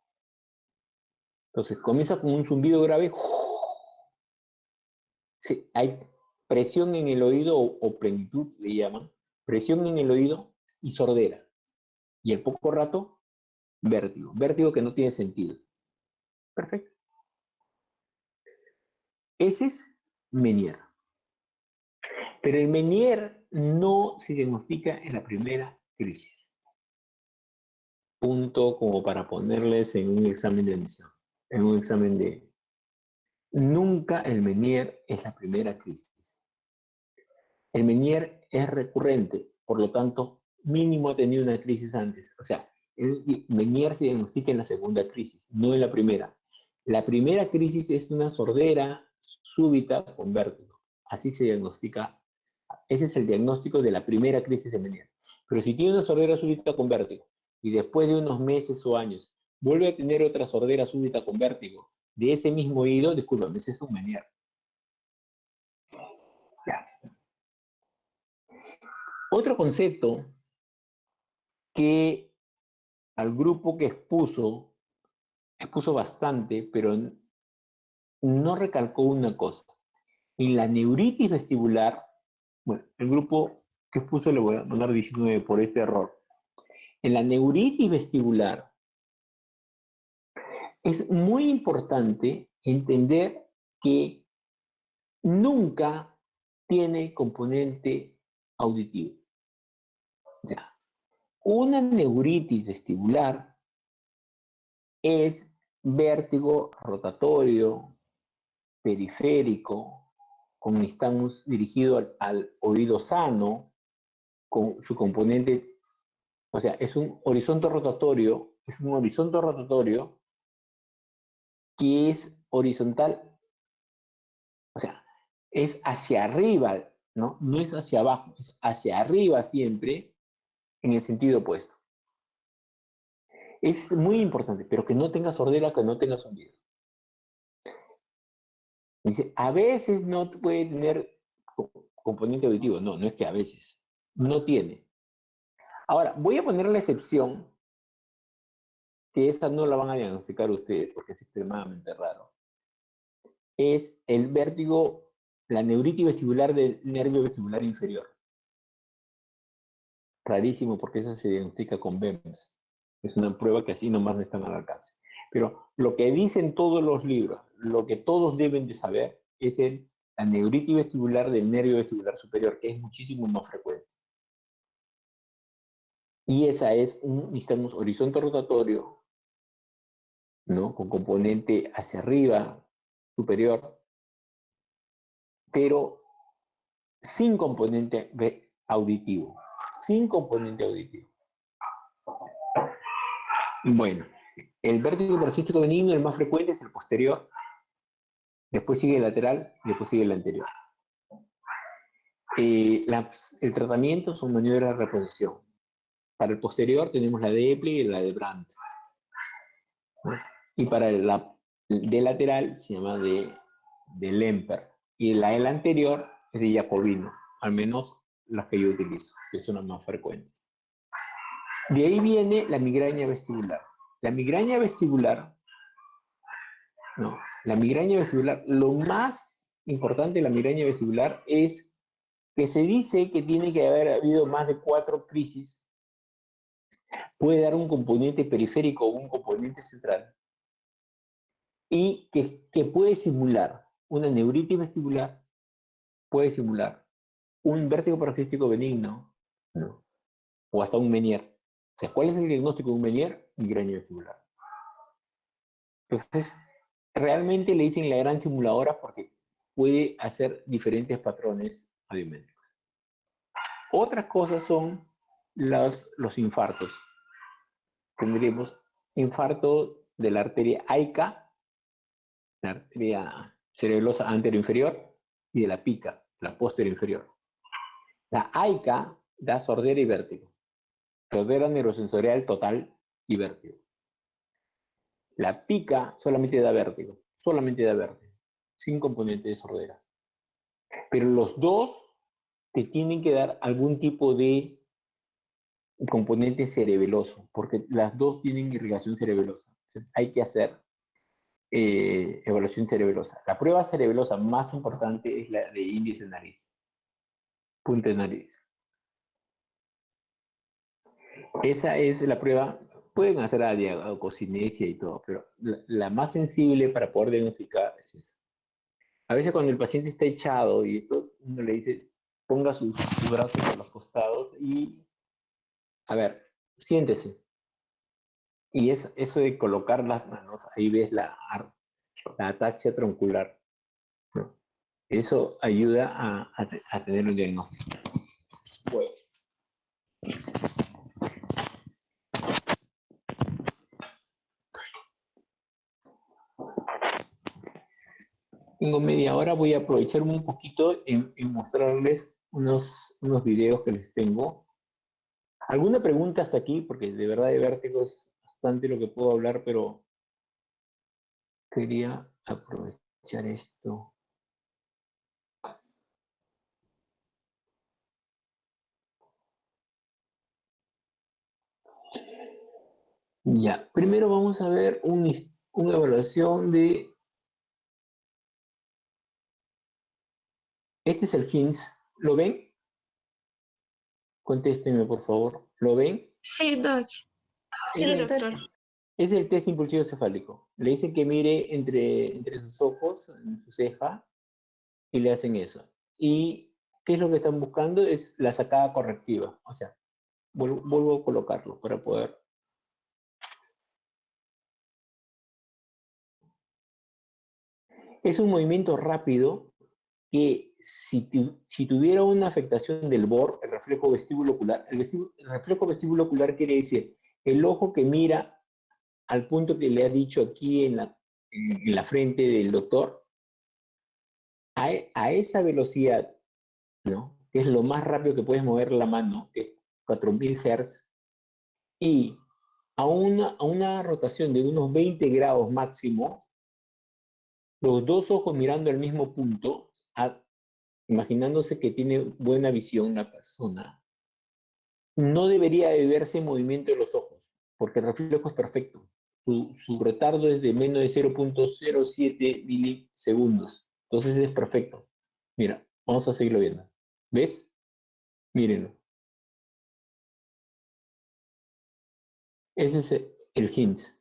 Entonces, comienza con un zumbido grave. Sí, hay presión en el oído o plenitud, le llaman. Presión en el oído y sordera. Y al poco rato, vértigo. Vértigo que no tiene sentido. Perfecto. Ese es Menier. Pero el Menier no se diagnostica en la primera crisis. Punto como para ponerles en un examen de admisión. En un examen de... Nunca el Menier es la primera crisis. El Menier es recurrente, por lo tanto, mínimo ha tenido una crisis antes. O sea, el Menier se diagnostica en la segunda crisis, no en la primera. La primera crisis es una sordera súbita con vértigo. Así se diagnostica. Ese es el diagnóstico de la primera crisis de Menier. Pero si tiene una sordera súbita con vértigo y después de unos meses o años vuelve a tener otra sordera súbita con vértigo de ese mismo oído, discúlpame, ese es un Menier. Ya. Otro concepto que al grupo que expuso bastante, pero no recalcó una cosa. En la neuritis vestibular, bueno, el grupo que expuso le voy a poner 19 por este error. En la neuritis vestibular es muy importante entender que nunca tiene componente auditivo. O sea, una neuritis vestibular es vértigo rotatorio, periférico, con nistagmus dirigido al oído sano, con su componente, o sea, es un horizonte rotatorio que es horizontal, o sea, es hacia arriba, ¿no? No es hacia abajo, es hacia arriba siempre, en el sentido opuesto. Es muy importante, pero que no tenga sordera, que no tenga sonido. Dice, a veces no puede tener componente auditivo. No, no es que a veces. No tiene. Ahora, voy a poner la excepción, que esa no la van a diagnosticar ustedes porque es extremadamente raro. Es el vértigo, la neuritis vestibular del nervio vestibular inferior. Rarísimo porque eso se diagnostica con BEMS. Es una prueba que así nomás no están al alcance. Pero lo que dicen todos los libros, lo que todos deben de saber, es la neuritis vestibular del nervio vestibular superior, que es muchísimo más frecuente. Y esa es un nistagmus horizonte rotatorio, ¿no? Con componente hacia arriba, superior, pero sin componente auditivo. Sin componente auditivo. Bueno, el vértigo paroxístico benigno, el más frecuente, es el posterior. Después sigue el lateral y después sigue el anterior. El tratamiento son maniobras de reposición. Para el posterior tenemos la de Epley y la de Brandt. ¿No? Y para la de lateral se llama de Lemper. Y la del anterior es de Jacobino, al menos las que yo utilizo, que son las más frecuentes. De ahí viene la migraña vestibular. La migraña vestibular, no, la migraña vestibular, lo más importante de la migraña vestibular es que se dice que tiene que haber habido más de 4 crisis. Puede dar un componente periférico o un componente central. Y que puede simular una neuritis vestibular, puede simular un vértigo paroxístico benigno, ¿no? O hasta un Menier. O sea, ¿cuál es el diagnóstico de un Menier? Migraña vestibular. Entonces, realmente le dicen la gran simuladora porque puede hacer diferentes patrones audiométricos. Otras cosas son los infartos. tendremos infarto de la arteria AICA, la arteria cerebelosa anteroinferior, y de la pica, la posterior-inferior. La AICA da sordera y vértigo. Sordera neurosensorial total y vértigo. La pica solamente da vértigo, sin componente de sordera. Pero los dos te tienen que dar algún tipo de componente cerebeloso, porque las dos tienen irrigación cerebelosa. Entonces hay que hacer evaluación cerebelosa. La prueba cerebelosa más importante es la de índice de nariz, punta de nariz. Esa es la prueba. Pueden hacer adiacocinesia y todo, pero la más sensible para poder diagnosticar es esa. A veces cuando el paciente está echado y esto, uno le dice, ponga sus brazos a los costados y, a ver, siéntese. Y eso de colocar las manos, ahí ves la ataxia troncular, ¿no? Eso ayuda a tener un diagnóstico. Bueno. Tengo media hora, voy a aprovechar un poquito en mostrarles unos videos que les tengo. ¿Alguna pregunta hasta aquí? Porque de verdad de vértigo es bastante lo que puedo hablar, pero quería aprovechar esto. Ya, primero vamos a ver una evaluación de... Este es el HINS. ¿Lo ven? Contéstenme, por favor. ¿Lo ven? Sí, Doc. Sí, doctor. Es el test impulsivo cefálico. Le dicen que mire entre sus ojos, en su ceja, y le hacen eso. ¿Y qué es lo que están buscando? Es la sacada correctiva. O sea, vuelvo a colocarlo para poder... Es un movimiento rápido que si tuviera una afectación del BOR, el reflejo vestíbulo ocular, el reflejo vestíbulo ocular quiere decir el ojo que mira al punto que le ha dicho aquí en la frente del doctor, a esa velocidad, ¿no? Que es lo más rápido que puedes mover la mano, que es 4000 Hz, y a una rotación de unos 20 grados máximo, los dos ojos mirando al mismo punto, imaginándose que tiene buena visión la persona, no debería de verse movimiento de los ojos, porque el reflejo es perfecto. Su retardo es de menos de 0.07 milisegundos. Entonces es perfecto. Mira, vamos a seguirlo viendo. ¿Ves? Mírenlo. Ese es el HINS.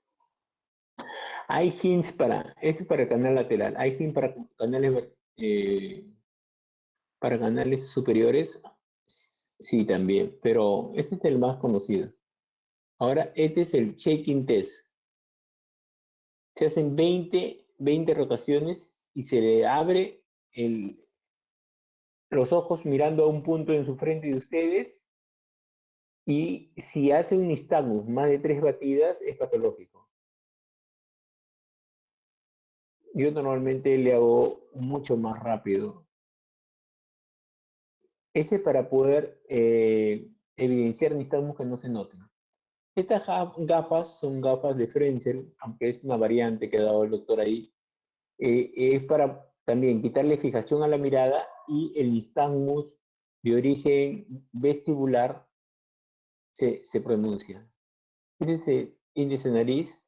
Hay HINS ese es para el canal lateral. Hay HINS para canales superiores. Sí, también, pero este es el más conocido. Ahora, este es el shaking test. Se hacen 20 rotaciones y se le abre los ojos mirando a un punto en su frente de ustedes, y si hace un nistagmus más de 3 batidas, es patológico. Yo normalmente le hago mucho más rápido. Ese para poder evidenciar nistagmus que no se noten. Estas gafas son gafas de Frenzel, aunque es una variante que ha dado el doctor ahí. Es para también quitarle fijación a la mirada, y el nistagmus de origen vestibular se pronuncia. Índice nariz,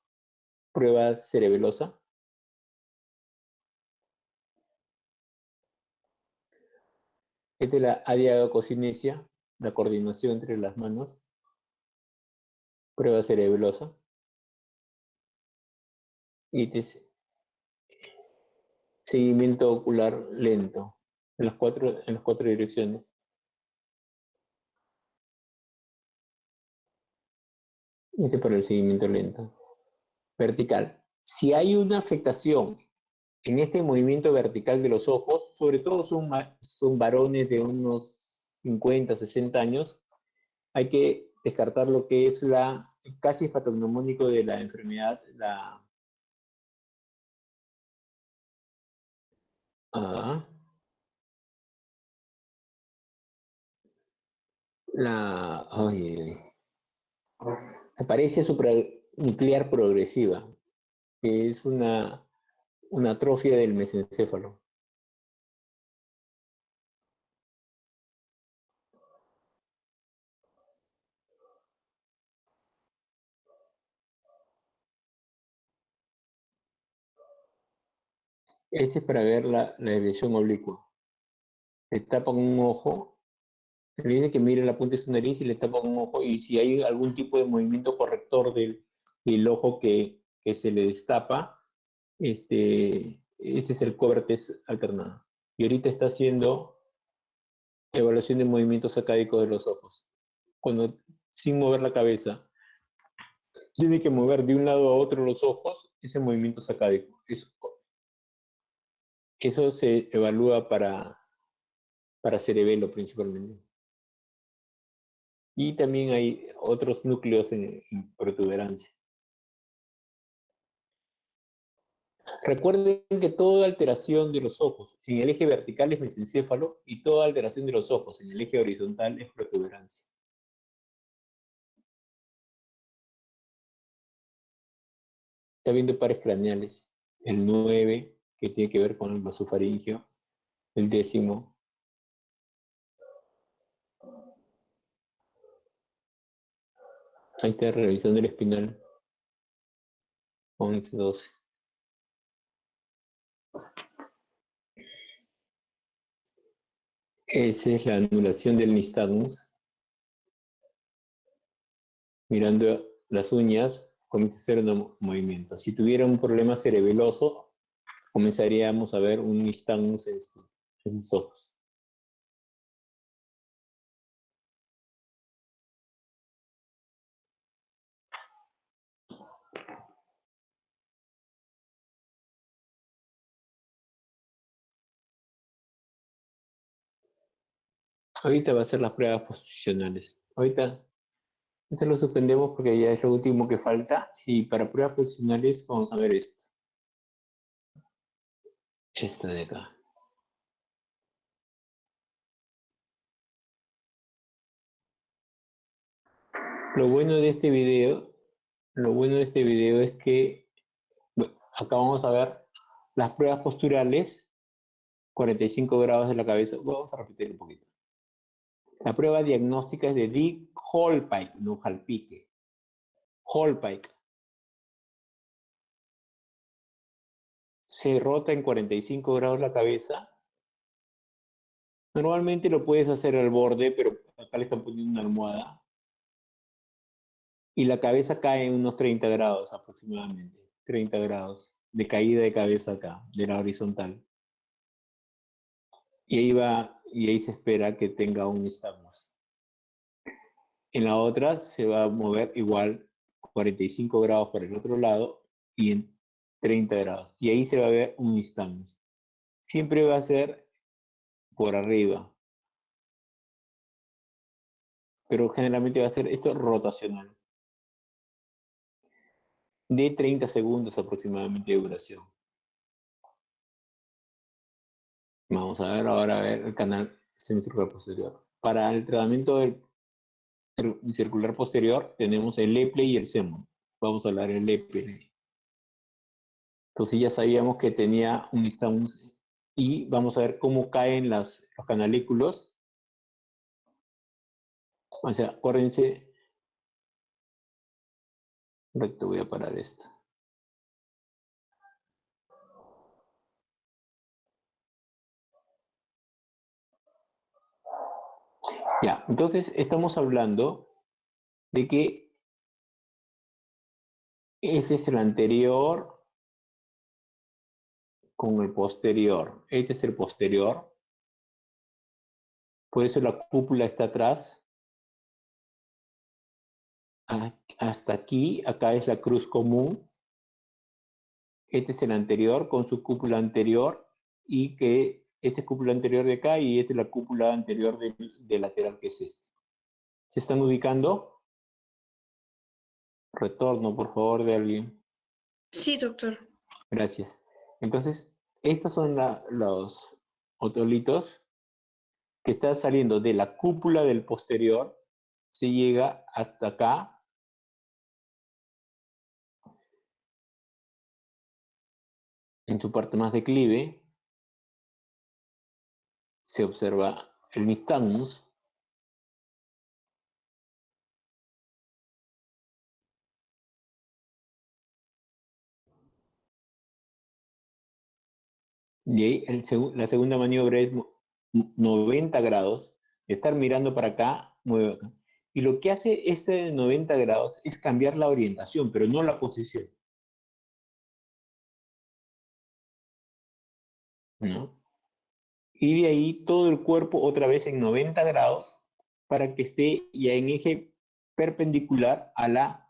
prueba cerebelosa. Esta es la adiacocinesia, la coordinación entre las manos, prueba cerebelosa. Y este es seguimiento ocular lento, en las cuatro direcciones. Este para el seguimiento lento. Vertical. Si hay una afectación en este movimiento vertical de los ojos, sobre todo son varones de unos 50, 60 años, hay que descartar lo que es la casi patognomónico de la enfermedad, apariencia supranuclear progresiva, que es una atrofia del mesencéfalo. Ese es para ver la desviación oblicua. Le tapan un ojo, le dicen que mire la punta de su nariz y le tapan un ojo, y si hay algún tipo de movimiento corrector del ojo que se le destapa, ese es el cóvertex alternado. Y ahorita está haciendo evaluación de movimientos sacádicos de los ojos. Cuando, sin mover la cabeza, tiene que mover de un lado a otro los ojos, ese movimiento sacádico. Eso se evalúa para cerebelo principalmente. Y también hay otros núcleos en protuberancia. Recuerden que toda alteración de los ojos en el eje vertical es mesencéfalo y toda alteración de los ojos en el eje horizontal es protuberancia. Está viendo pares craneales. El 9, que tiene que ver con el vasofaringio. El 10. Ahí está revisando el espinal. 11, 12. Esa es la anulación del nistagmus. Mirando las uñas, comienza a hacer un movimiento. Si tuviera un problema cerebeloso, comenzaríamos a ver un nistagmus en sus ojos. Ahorita va a ser las pruebas posicionales. Ahorita se lo suspendemos porque ya es lo último que falta. Y para pruebas posicionales vamos a ver esto. Esta de acá. Lo bueno de este video es que acá vamos a ver las pruebas posturales, 45 grados de la cabeza. Vamos a repetir un poquito. La prueba diagnóstica es de Dick Holpike, no Halpique. Holpike. Se rota en 45 grados la cabeza. Normalmente lo puedes hacer al borde, pero acá le están poniendo una almohada. Y la cabeza cae en unos 30 grados aproximadamente. 30 grados de caída de cabeza acá, de la horizontal. Y ahí se espera que tenga un nistagmus. En la otra se va a mover igual 45 grados por el otro lado y en 30 grados. Y ahí se va a ver un nistagmus. Siempre va a ser por arriba. Pero generalmente va a ser esto rotacional. De 30 segundos aproximadamente de duración. Vamos a ver ahora el canal semicircular posterior. Para el tratamiento del circular posterior tenemos el Epley y el Semon. Vamos a hablar del Epley. Entonces ya sabíamos que tenía un nistagmus y vamos a ver cómo caen los canalículos. O sea, acuérdense. Te voy a parar esto. Ya, entonces estamos hablando de que ese es el anterior con el posterior. Este es el posterior. Por eso la cúpula está atrás. Hasta aquí, acá es la cruz común. Este es el anterior con su cúpula anterior y que este es cúpula anterior de acá y esta es la cúpula anterior del lateral que es este. ¿Se están ubicando? Retorno, por favor, de alguien. Sí, doctor. Gracias. Entonces, estos son los otolitos que están saliendo de la cúpula del posterior, se llega hasta acá. En su parte más declive, se observa el nistagmus. Y ahí la segunda maniobra es 90 grados, estar mirando para acá, mueve acá. Y lo que hace este de 90 grados es cambiar la orientación, pero no la posición. ¿No? Y de ahí todo el cuerpo otra vez en 90 grados para que esté ya en eje perpendicular a la.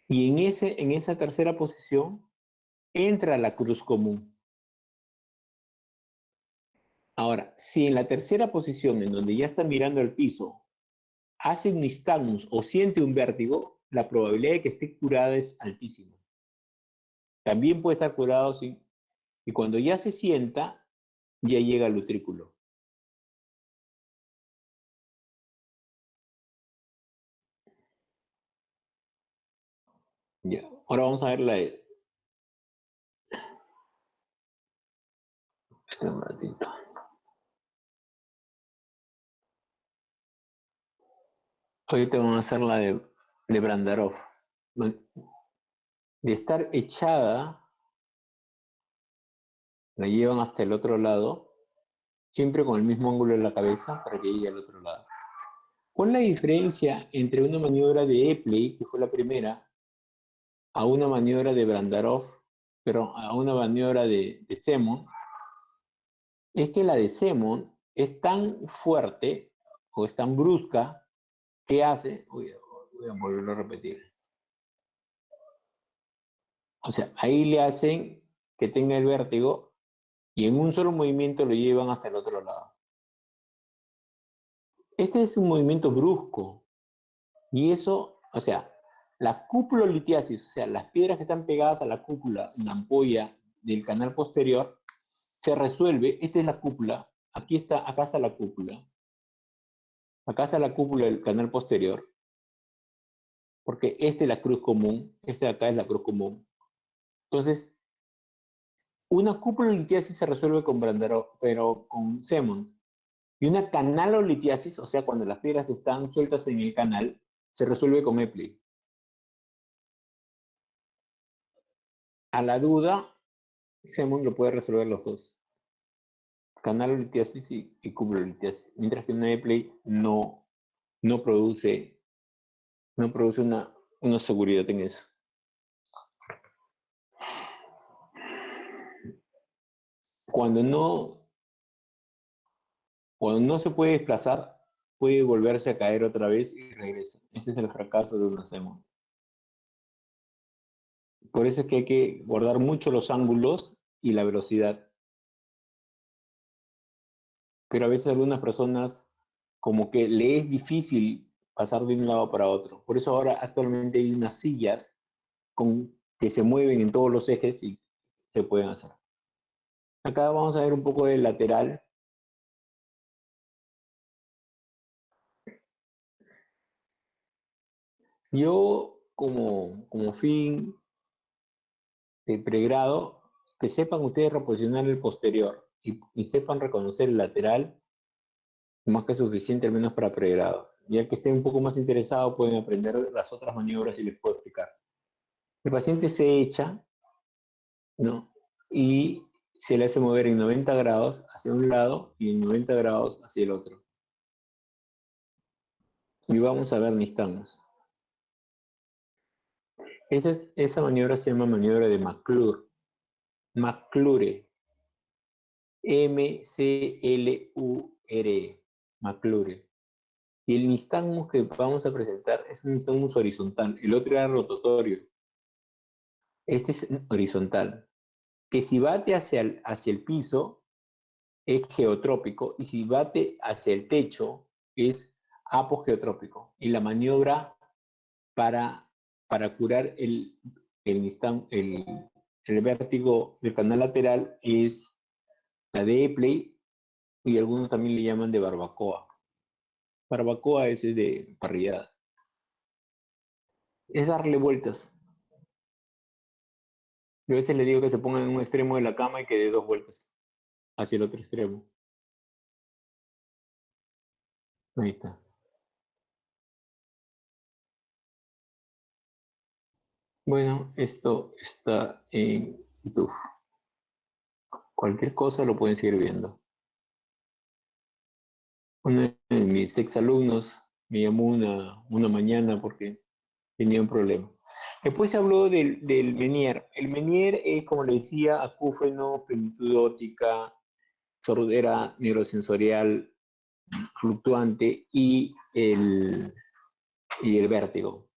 Y en esa tercera posición entra la cruz común. Ahora, si en la tercera posición, en donde ya está mirando al piso, hace un nistagmus o siente un vértigo, la probabilidad de que esté curada es altísima. También puede estar curado sin. Y cuando ya se sienta, ya llega al utrículo. Ya. Ahora vamos a ver la de. Un ratito. Ahorita vamos a hacer la de Brandarov. De estar echada, la llevan hasta el otro lado, siempre con el mismo ángulo de la cabeza para que llegue al otro lado. ¿Cuál es la diferencia entre una maniobra de Epley, que fue la primera, a una maniobra de Brandarov, pero a una maniobra de Semon? Es que la de Semon es tan fuerte o es tan brusca que hace, voy a volverlo a repetir. O sea, ahí le hacen que tenga el vértigo y en un solo movimiento lo llevan hasta el otro lado. Este es un movimiento brusco y eso, o sea, la cúpula-litiasis, o sea, las piedras que están pegadas a la cúpula, en la ampolla del canal posterior, se resuelve. Esta es la cúpula, acá está la cúpula, acá está la cúpula del canal posterior, porque esta es la cruz común, esta de acá es la cruz común. Entonces, una cúpula-litiasis se resuelve con Brandarov, pero con Semon. Y una canalolitiasis, o sea, cuando las piedras están sueltas en el canal, se resuelve con Epley. A la duda, Semon lo puede resolver los dos. Canalolitiasis y cúpula-litiasis. Mientras que una Epley no produce una seguridad en eso. Cuando no se puede desplazar, puede volverse a caer otra vez y regresa. Ese es el fracaso de una Semon. Por eso es que hay que guardar mucho los ángulos y la velocidad. Pero a veces a algunas personas como que le es difícil pasar de un lado para otro. Por eso ahora actualmente hay unas sillas que se mueven en todos los ejes y se pueden hacer. Acá vamos a ver un poco del lateral. Yo como fin de pregrado, que sepan ustedes reposicionar el posterior y sepan reconocer el lateral, más que suficiente al menos para pregrado. Ya que estén un poco más interesados pueden aprender las otras maniobras y les puedo explicar. El paciente se echa, ¿no? Y se le hace mover en 90 grados hacia un lado y en 90 grados hacia el otro. Y vamos a ver nistagmus. Esa maniobra se llama maniobra de McClure. McClure. M-C-L-U-R-E. McClure. Y el nistagmus que vamos a presentar es un nistagmus horizontal. El otro era rotatorio. Este es horizontal. Que si bate hacia el piso es geotrópico y si bate hacia el techo es aposqueotrópico. Y la maniobra para curar el vértigo del canal lateral es la de Epley, y algunos también le llaman de barbacoa. Barbacoa es de parrillada. Es darle vueltas. Yo a veces le digo que se pongan en un extremo de la cama y que dé 2 vueltas hacia el otro extremo. Ahí está. Bueno, esto está en YouTube. Cualquier cosa lo pueden seguir viendo. Uno de mis exalumnos me llamó una mañana porque tenía un problema. Después se habló del Menier. El Menier es, como le decía, acúfeno, plenitud óptica, sordera neurosensorial fluctuante y el vértigo.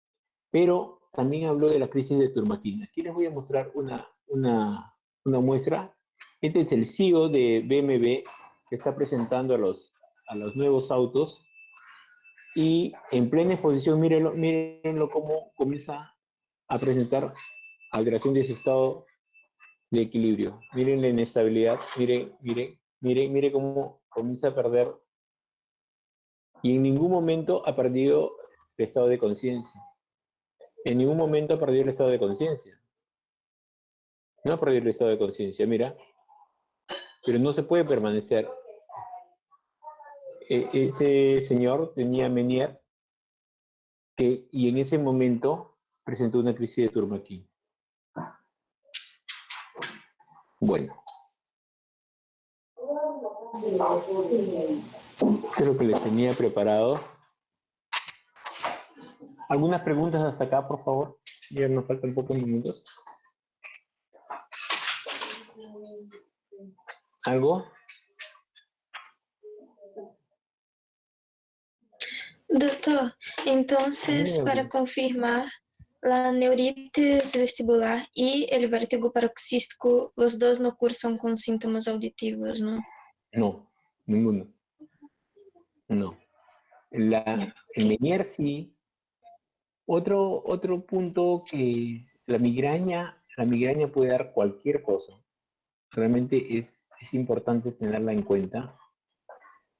Pero también habló de la crisis de Turmaquina. Aquí les voy a mostrar una muestra. Este es el CEO de BMW que está presentando a los nuevos autos, y en plena exposición, mírenlo cómo comienza a presentar alteración de su estado de equilibrio. Miren la inestabilidad, miren cómo comienza a perder, y en ningún momento ha perdido el estado de conciencia. En ningún momento ha perdido el estado de conciencia. No ha perdido el estado de conciencia, mira. Pero no se puede permanecer. Ese señor tenía Menier, y en ese momento presentó una crisis de Turmaquín. Bueno. Esto es lo que les tenía preparado. ¿Algunas preguntas hasta acá, por favor? Ya nos faltan pocos minutos. ¿Algo? Doctor, entonces, para confirmar, la neuritis vestibular y el vértigo paroxístico, los dos no cursan con síntomas auditivos, ¿no? No, ninguno. No. El Menier sí. Otro punto, que la migraña puede dar cualquier cosa. Realmente es importante tenerla en cuenta,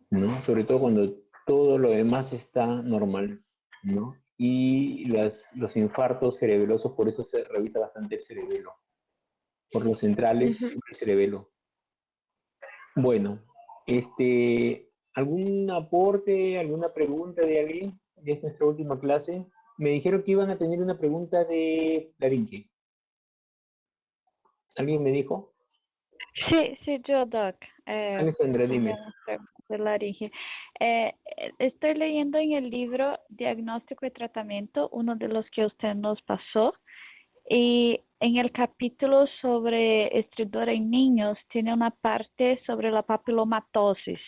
¿no? Sobre todo cuando todo lo demás está normal, ¿no? Y los infartos cerebelosos, por eso se revisa bastante el cerebelo, por los centrales y el cerebelo. Bueno, ¿algún aporte, alguna pregunta de alguien? Es nuestra última clase. Me dijeron que iban a tener una pregunta de Da Vinci. ¿Alguien me dijo? Sí, yo, Doc. Alessandra, dime. De laringe. Estoy leyendo en el libro Diagnóstico y Tratamiento, uno de los que usted nos pasó, y en el capítulo sobre estridor en niños tiene una parte sobre la papilomatosis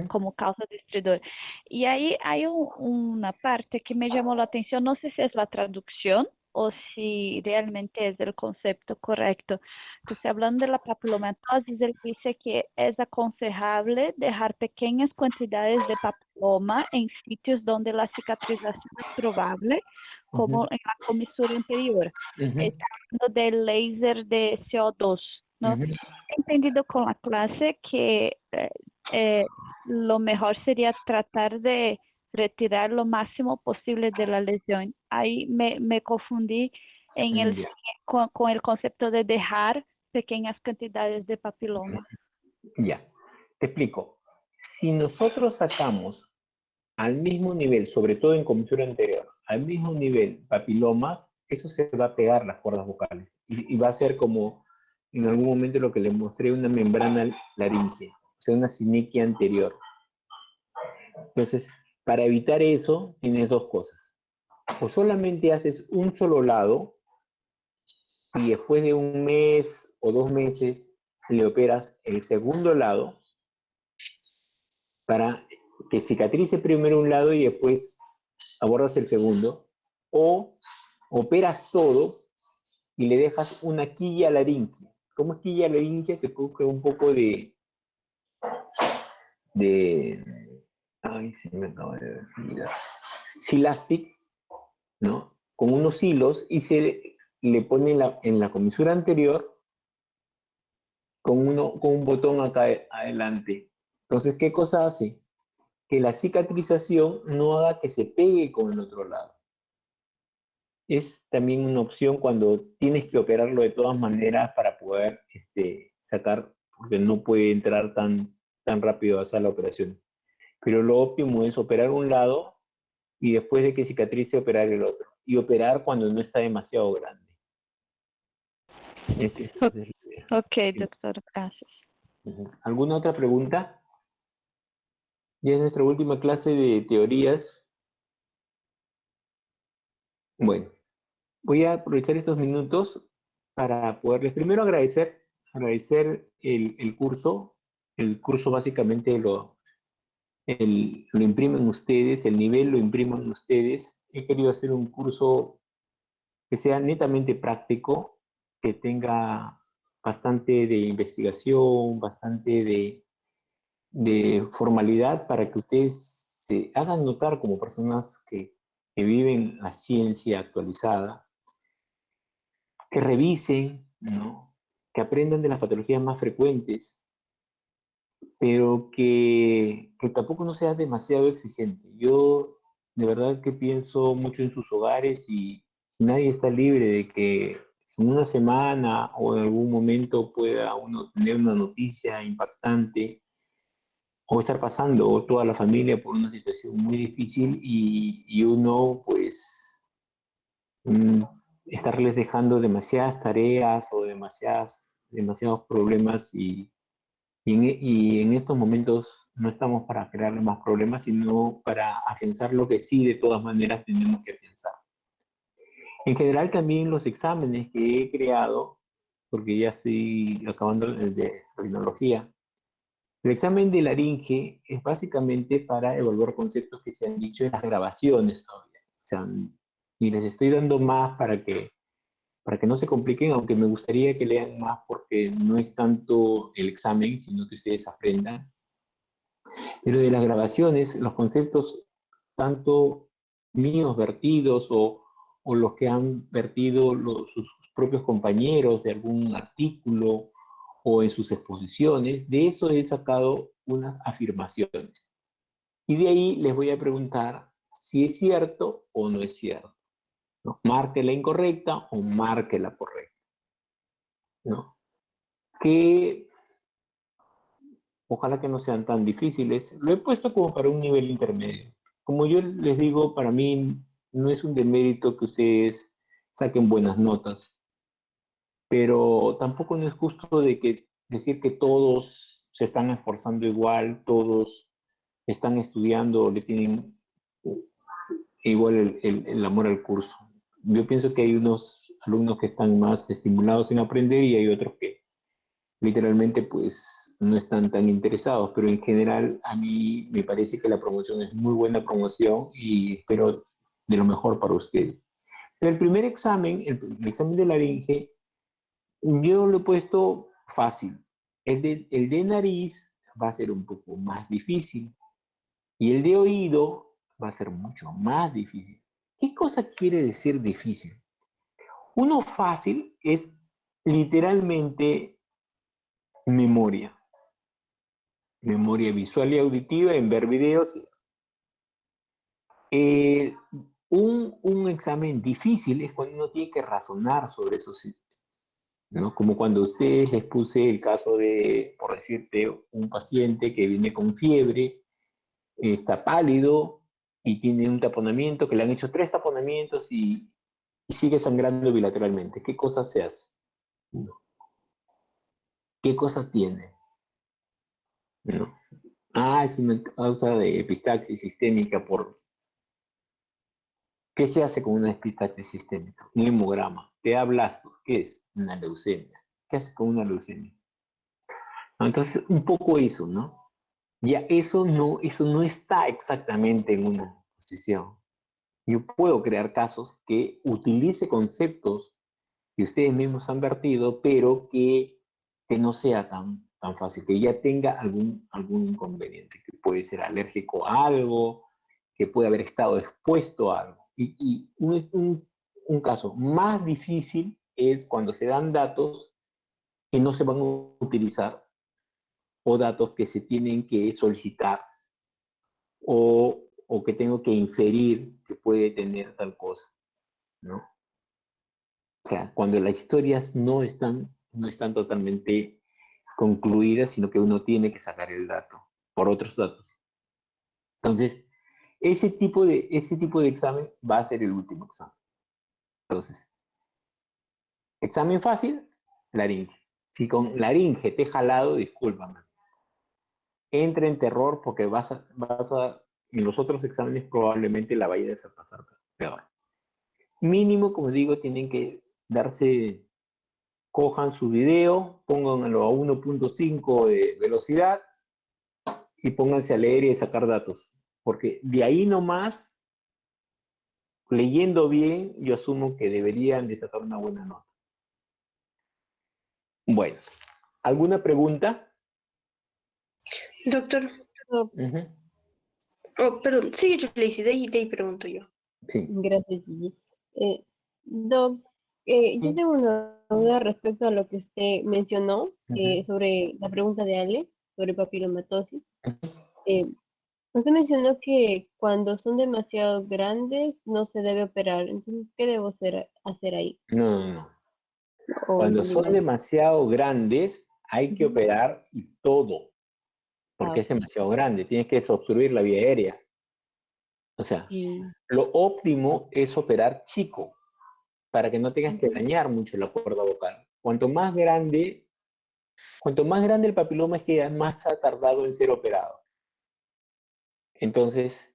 como causa de estridor. Y ahí hay una parte que me llamó la atención, no sé si es la traducción o si realmente es el concepto correcto. Entonces, hablando de la papilomatosis, él dice que es aconsejable dejar pequeñas cantidades de papiloma en sitios donde la cicatrización es probable, como en la comisura inferior. Está hablando del láser de CO2, ¿no? He entendido con la clase que lo mejor sería tratar de retirar lo máximo posible de la lesión. Ahí me confundí con el concepto de dejar pequeñas cantidades de papiloma. Ya, te explico. Si nosotros sacamos al mismo nivel, sobre todo en comisura anterior, al mismo nivel papilomas, eso se va a pegar las cuerdas vocales y va a ser como en algún momento lo que les mostré, una membrana laríngea, o sea, una sinequia anterior. Entonces, para evitar eso, tienes dos cosas. O solamente haces un solo lado y después de 1 mes o 2 meses le operas el segundo lado para que cicatrice primero un lado y después abordas el segundo, o operas todo y le dejas una quilla laringe. ¿Cómo es quilla laringe? Se coge un poco de Ay, sí me acabo de olvidar. Silastic, ¿no? Con unos hilos y se le pone en la comisura anterior con un botón acá adelante. Entonces, ¿qué cosa hace? Que la cicatrización no haga que se pegue con el otro lado. Es también una opción cuando tienes que operarlo de todas maneras para poder sacar, porque no puede entrar tan rápido a hacer la operación. Pero lo óptimo es operar un lado y después de que cicatrice operar el otro. Y operar cuando no está demasiado grande. Esa es la idea. Ok, doctor, gracias. ¿Alguna otra pregunta? Ya es nuestra última clase de teorías. Bueno, voy a aprovechar estos minutos para poderles primero agradecer el curso. El curso básicamente lo imprimen ustedes, el nivel lo imprimen ustedes. He querido hacer un curso que sea netamente práctico, que tenga bastante de investigación, bastante de formalidad para que ustedes se hagan notar como personas que viven la ciencia actualizada, que revisen, ¿no? Que aprendan de las patologías más frecuentes, pero que tampoco no sea demasiado exigente. Yo de verdad que pienso mucho en sus hogares y nadie está libre de que en una semana o en algún momento pueda uno tener una noticia impactante o estar pasando o toda la familia por una situación muy difícil y uno pues mm, estarles dejando demasiadas tareas o demasiados problemas y en estos momentos no estamos para crearle más problemas, sino para afianzar lo que sí de todas maneras tenemos que afianzar. En general también los exámenes que he creado, porque ya estoy acabando el de rinología, el examen de laringe es básicamente para evaluar conceptos que se han dicho en las grabaciones todavía. O sea, y les estoy dando más para que no se compliquen, aunque me gustaría que lean más porque no es tanto el examen, sino que ustedes aprendan. Pero de las grabaciones, los conceptos tanto míos vertidos o los que han vertido sus propios compañeros de algún artículo o en sus exposiciones, de eso he sacado unas afirmaciones. Y de ahí les voy a preguntar si es cierto o no es cierto, ¿no? Marque la incorrecta o marque la correcta, ¿no? Que ojalá que no sean tan difíciles. Lo he puesto como para un nivel intermedio. Como yo les digo, para mí no es un demérito que ustedes saquen buenas notas, pero tampoco no es justo decir que todos se están esforzando igual, todos están estudiando, le tienen igual el amor al curso. Yo pienso que hay unos alumnos que están más estimulados en aprender y hay otros que literalmente pues no están tan interesados, pero en general a mí me parece que la promoción es muy buena promoción y espero de lo mejor para ustedes. Pero el primer examen, el examen de laringe, yo lo he puesto fácil. El de nariz va a ser un poco más difícil y el de oído va a ser mucho más difícil. ¿Qué cosa quiere decir difícil? Uno fácil es literalmente memoria visual y auditiva en ver videos. Un examen difícil es cuando uno tiene que razonar sobre esos sitios, ¿no? Como cuando ustedes les puse el caso de, por decirte, un paciente que viene con fiebre, está pálido y tiene un taponamiento, que le han hecho 3 taponamientos y sigue sangrando bilateralmente. ¿Qué cosa se hace? ¿Qué cosa tiene? ¿No? Es una causa de epistaxis sistémica por... ¿Qué se hace con una epistaxis sistémica? Un hemograma. Te da blastos. ¿Qué es? Una leucemia. ¿Qué hace con una leucemia? ¿No? Entonces, un poco eso, ¿no? Ya eso no está exactamente en una posición. Yo puedo crear casos que utilice conceptos que ustedes mismos han vertido, pero que no sea tan fácil, que ya tenga algún inconveniente, que puede ser alérgico a algo, que puede haber estado expuesto a algo. Y un caso más difícil es cuando se dan datos que no se van a utilizar o datos que se tienen que solicitar o que tengo que inferir que puede tener tal cosa, ¿no? O sea, cuando las historias no están totalmente concluidas, sino que uno tiene que sacar el dato por otros datos. Entonces, ese tipo de examen va a ser el último examen. Entonces, examen fácil, laringe. Si con laringe te he jalado, discúlpame. Entra en terror porque en los otros exámenes probablemente la vayas a pasar peor. Mínimo, como digo, tienen que cojan su video, pónganlo a 1.5 de velocidad y pónganse a leer y a sacar datos. Porque de ahí nomás, leyendo bien, yo asumo que deberían de sacar una buena nota. Bueno, ¿alguna pregunta? Doctor. Oh, perdón, sigue Tracy, de ahí pregunto yo. Sí. Gracias, Gigi. Doc, yo tengo una duda respecto a lo que usted mencionó sobre la pregunta de Ale, sobre papilomatosis. Usted mencionó que cuando son demasiado grandes no se debe operar. Entonces, ¿qué debo hacer ahí? No. Cuando son demasiado grandes, hay que operar y todo, porque es demasiado grande. Tienes que desobstruir la vía aérea. O sea, lo óptimo es operar chico, para que no tengas que dañar mucho la cuerda vocal. Cuanto más grande el papiloma es que más ha tardado en ser operado. Entonces,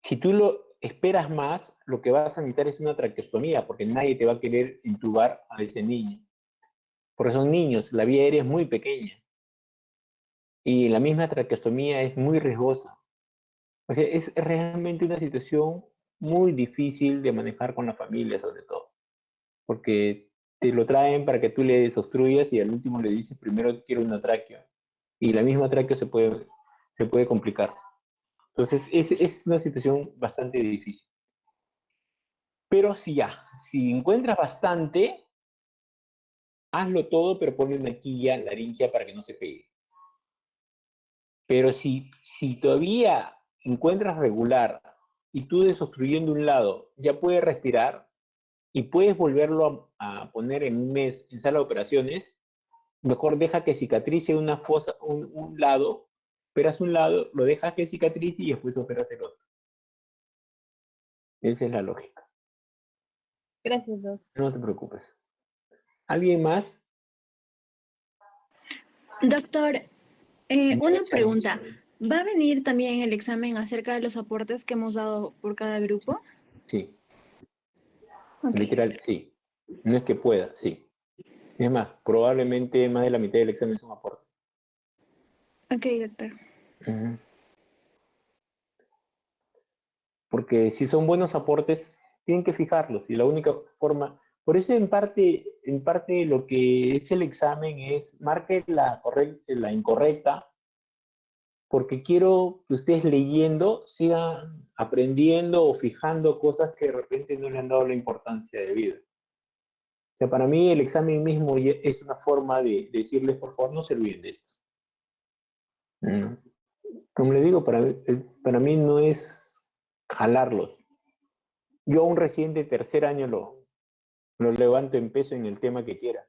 si tú lo esperas más, lo que vas a necesitar es una traqueostomía, porque nadie te va a querer intubar a ese niño. Porque son niños, la vía aérea es muy pequeña. Y la misma traqueostomía es muy riesgosa. O sea, es realmente una situación muy difícil de manejar con la familia, sobre todo. Porque te lo traen para que tú le desobstruyas y al último le dices, primero quiero una tráqueo. Y la misma tráqueo se puede complicar. Entonces, es una situación bastante difícil. Pero si encuentras bastante, hazlo todo, pero ponle una quilla laringia para que no se pegue. Pero si todavía encuentras regular y tú desobstruyendo un lado ya puedes respirar y puedes volverlo a poner en un mes en sala de operaciones, mejor deja que cicatrice una fosa, un lado, operas un lado, lo dejas que cicatrice y después operas el otro. Esa es la lógica. Gracias, Doc. No te preocupes. ¿Alguien más? Doctor, una pregunta. ¿Va a venir también el examen acerca de los aportes que hemos dado por cada grupo? Sí. Okay. Literal, sí. No es que pueda, sí. Es más, probablemente más de la mitad del examen son aportes. Ok, doctor. Porque si son buenos aportes, tienen que fijarlos. Y la única forma... Por eso en parte lo que es el examen es marque la incorrecta, porque quiero que ustedes leyendo sigan aprendiendo o fijando cosas que de repente no le han dado la importancia de vida. O sea, para mí el examen mismo es una forma de decirles, por favor, no se olviden de esto. Como le digo, para mí no es jalarlos. Yo a un recién de tercer año lo levanto en peso en el tema que quiera.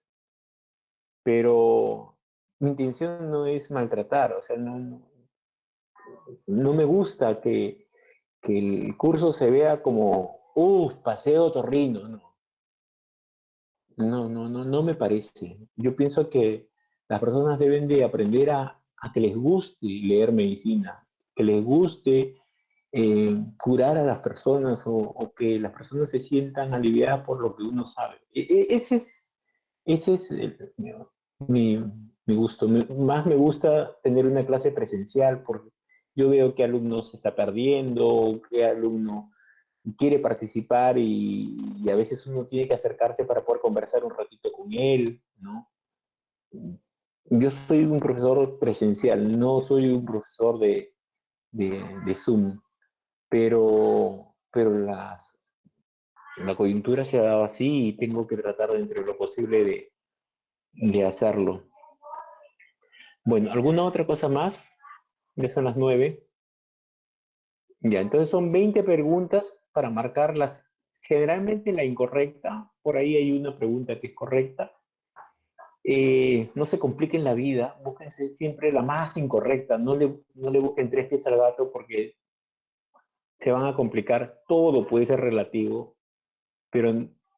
Pero mi intención no es maltratar, o sea, no me gusta que el curso se vea como, paseo otorrino, no me parece. Yo pienso que las personas deben de aprender a que les guste leer medicina, que les guste curar a las personas o que las personas se sientan aliviadas por lo que uno sabe. Ese es mi gusto. Más me gusta tener una clase presencial porque yo veo qué alumno se está perdiendo, qué alumno quiere participar y a veces uno tiene que acercarse para poder conversar un ratito con él, ¿no? Yo soy un profesor presencial, no soy un profesor de Zoom, pero la coyuntura se ha dado así y tengo que tratar dentro de lo posible de hacerlo. Bueno, ¿alguna otra cosa más? Ya son las 9. Ya, entonces son 20 preguntas para marcarlas. Generalmente la incorrecta, por ahí hay una pregunta que es correcta. No se compliquen la vida, búsquense siempre la más incorrecta, no le busquen 3 pies al gato porque se van a complicar, todo puede ser relativo, pero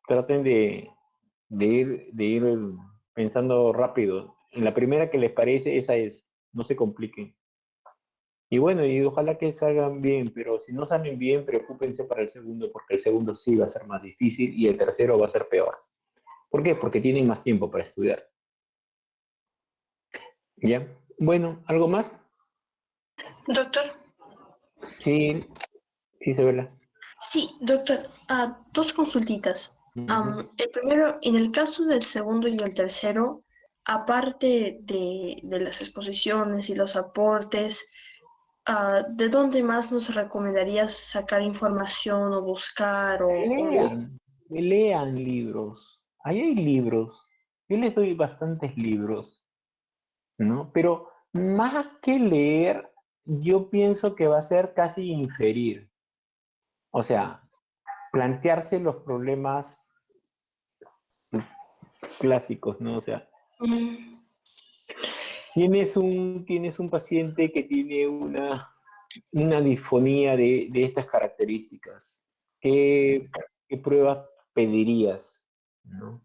traten de ir pensando rápido. En la primera que les parece, esa es, no se compliquen. Y bueno, y ojalá que salgan bien, pero si no salen bien, preocúpense para el segundo, porque el segundo sí va a ser más difícil y el tercero va a ser peor. ¿Por qué? Porque tienen más tiempo para estudiar. ¿Ya? Bueno, ¿algo más? Doctor. Sí, Isabela. Sí, doctor, 2 consultitas. El primero, en el caso del segundo y el tercero, aparte de las exposiciones y los aportes, ¿de dónde más nos recomendarías sacar información o buscar o leer? Lean libros. Ahí hay libros. Yo les doy bastantes libros, ¿no? Pero más que leer, yo pienso que va a ser casi inferir. O sea, plantearse los problemas clásicos, ¿no? O sea, tienes un paciente que tiene una disfonía de estas características. ¿Qué pruebas pedirías? ¿No?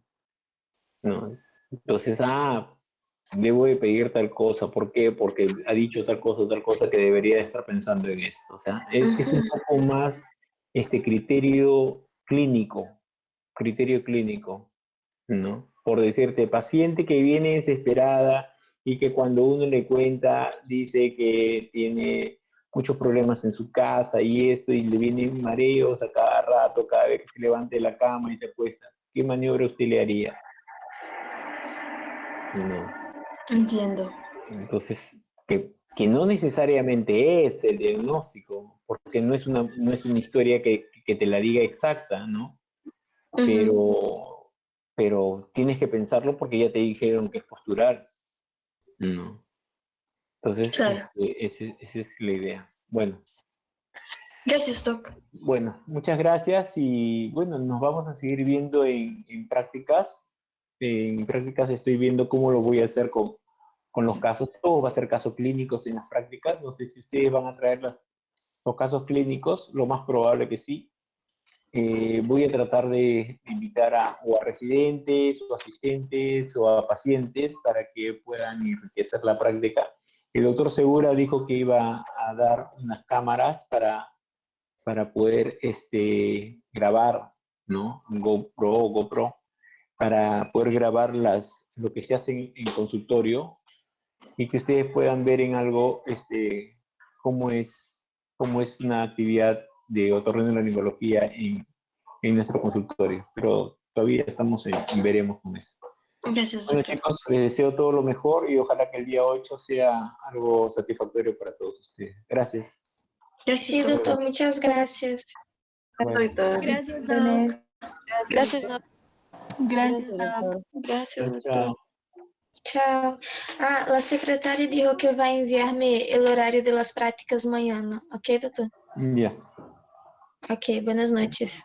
¿No? Entonces, debo de pedir tal cosa. ¿Por qué? Porque ha dicho tal cosa que debería estar pensando en esto. O sea, es un poco más criterio clínico, ¿no? Por decirte, paciente que viene desesperada y que cuando uno le cuenta dice que tiene muchos problemas en su casa y esto, y le vienen mareos a cada rato, cada vez que se levanta de la cama y se acuesta. ¿Qué maniobra usted le haría? No. Entiendo. Entonces, que no necesariamente es el diagnóstico, porque no es una historia que te la diga exacta, ¿no? Pero tienes que pensarlo porque ya te dijeron que es postural. No. Entonces, claro. Esa es la idea. Bueno. Gracias, Doc. Bueno, muchas gracias y bueno, nos vamos a seguir viendo en prácticas. En prácticas estoy viendo cómo lo voy a hacer con los casos. Todo va a ser casos clínicos en las prácticas. No sé si ustedes van a traer los casos clínicos, lo más probable que sí. Voy a tratar de invitar o a residentes o asistentes o a pacientes para que puedan enriquecer la práctica. El doctor Segura dijo que iba a dar unas cámaras para poder grabar, ¿no? GoPro, para poder grabar lo que se hace en consultorio y que ustedes puedan ver en algo cómo es una actividad de otorrinolaringología en nuestro consultorio. Pero todavía estamos en veremos con eso. Gracias, bueno, doctor. chicos, les deseo todo lo mejor y ojalá que el día 8 sea algo satisfactorio para todos ustedes. Gracias. Sí, doctor, muchas gracias. Bueno. Gracias, Doc. Gracias, Doc. Gracias, Doc. Gracias, Chao. doctor. Chao. La secretaria dijo que va a enviarme el horario de las prácticas mañana. ¿Ok, doctor? Ya. Ok, buenas noches.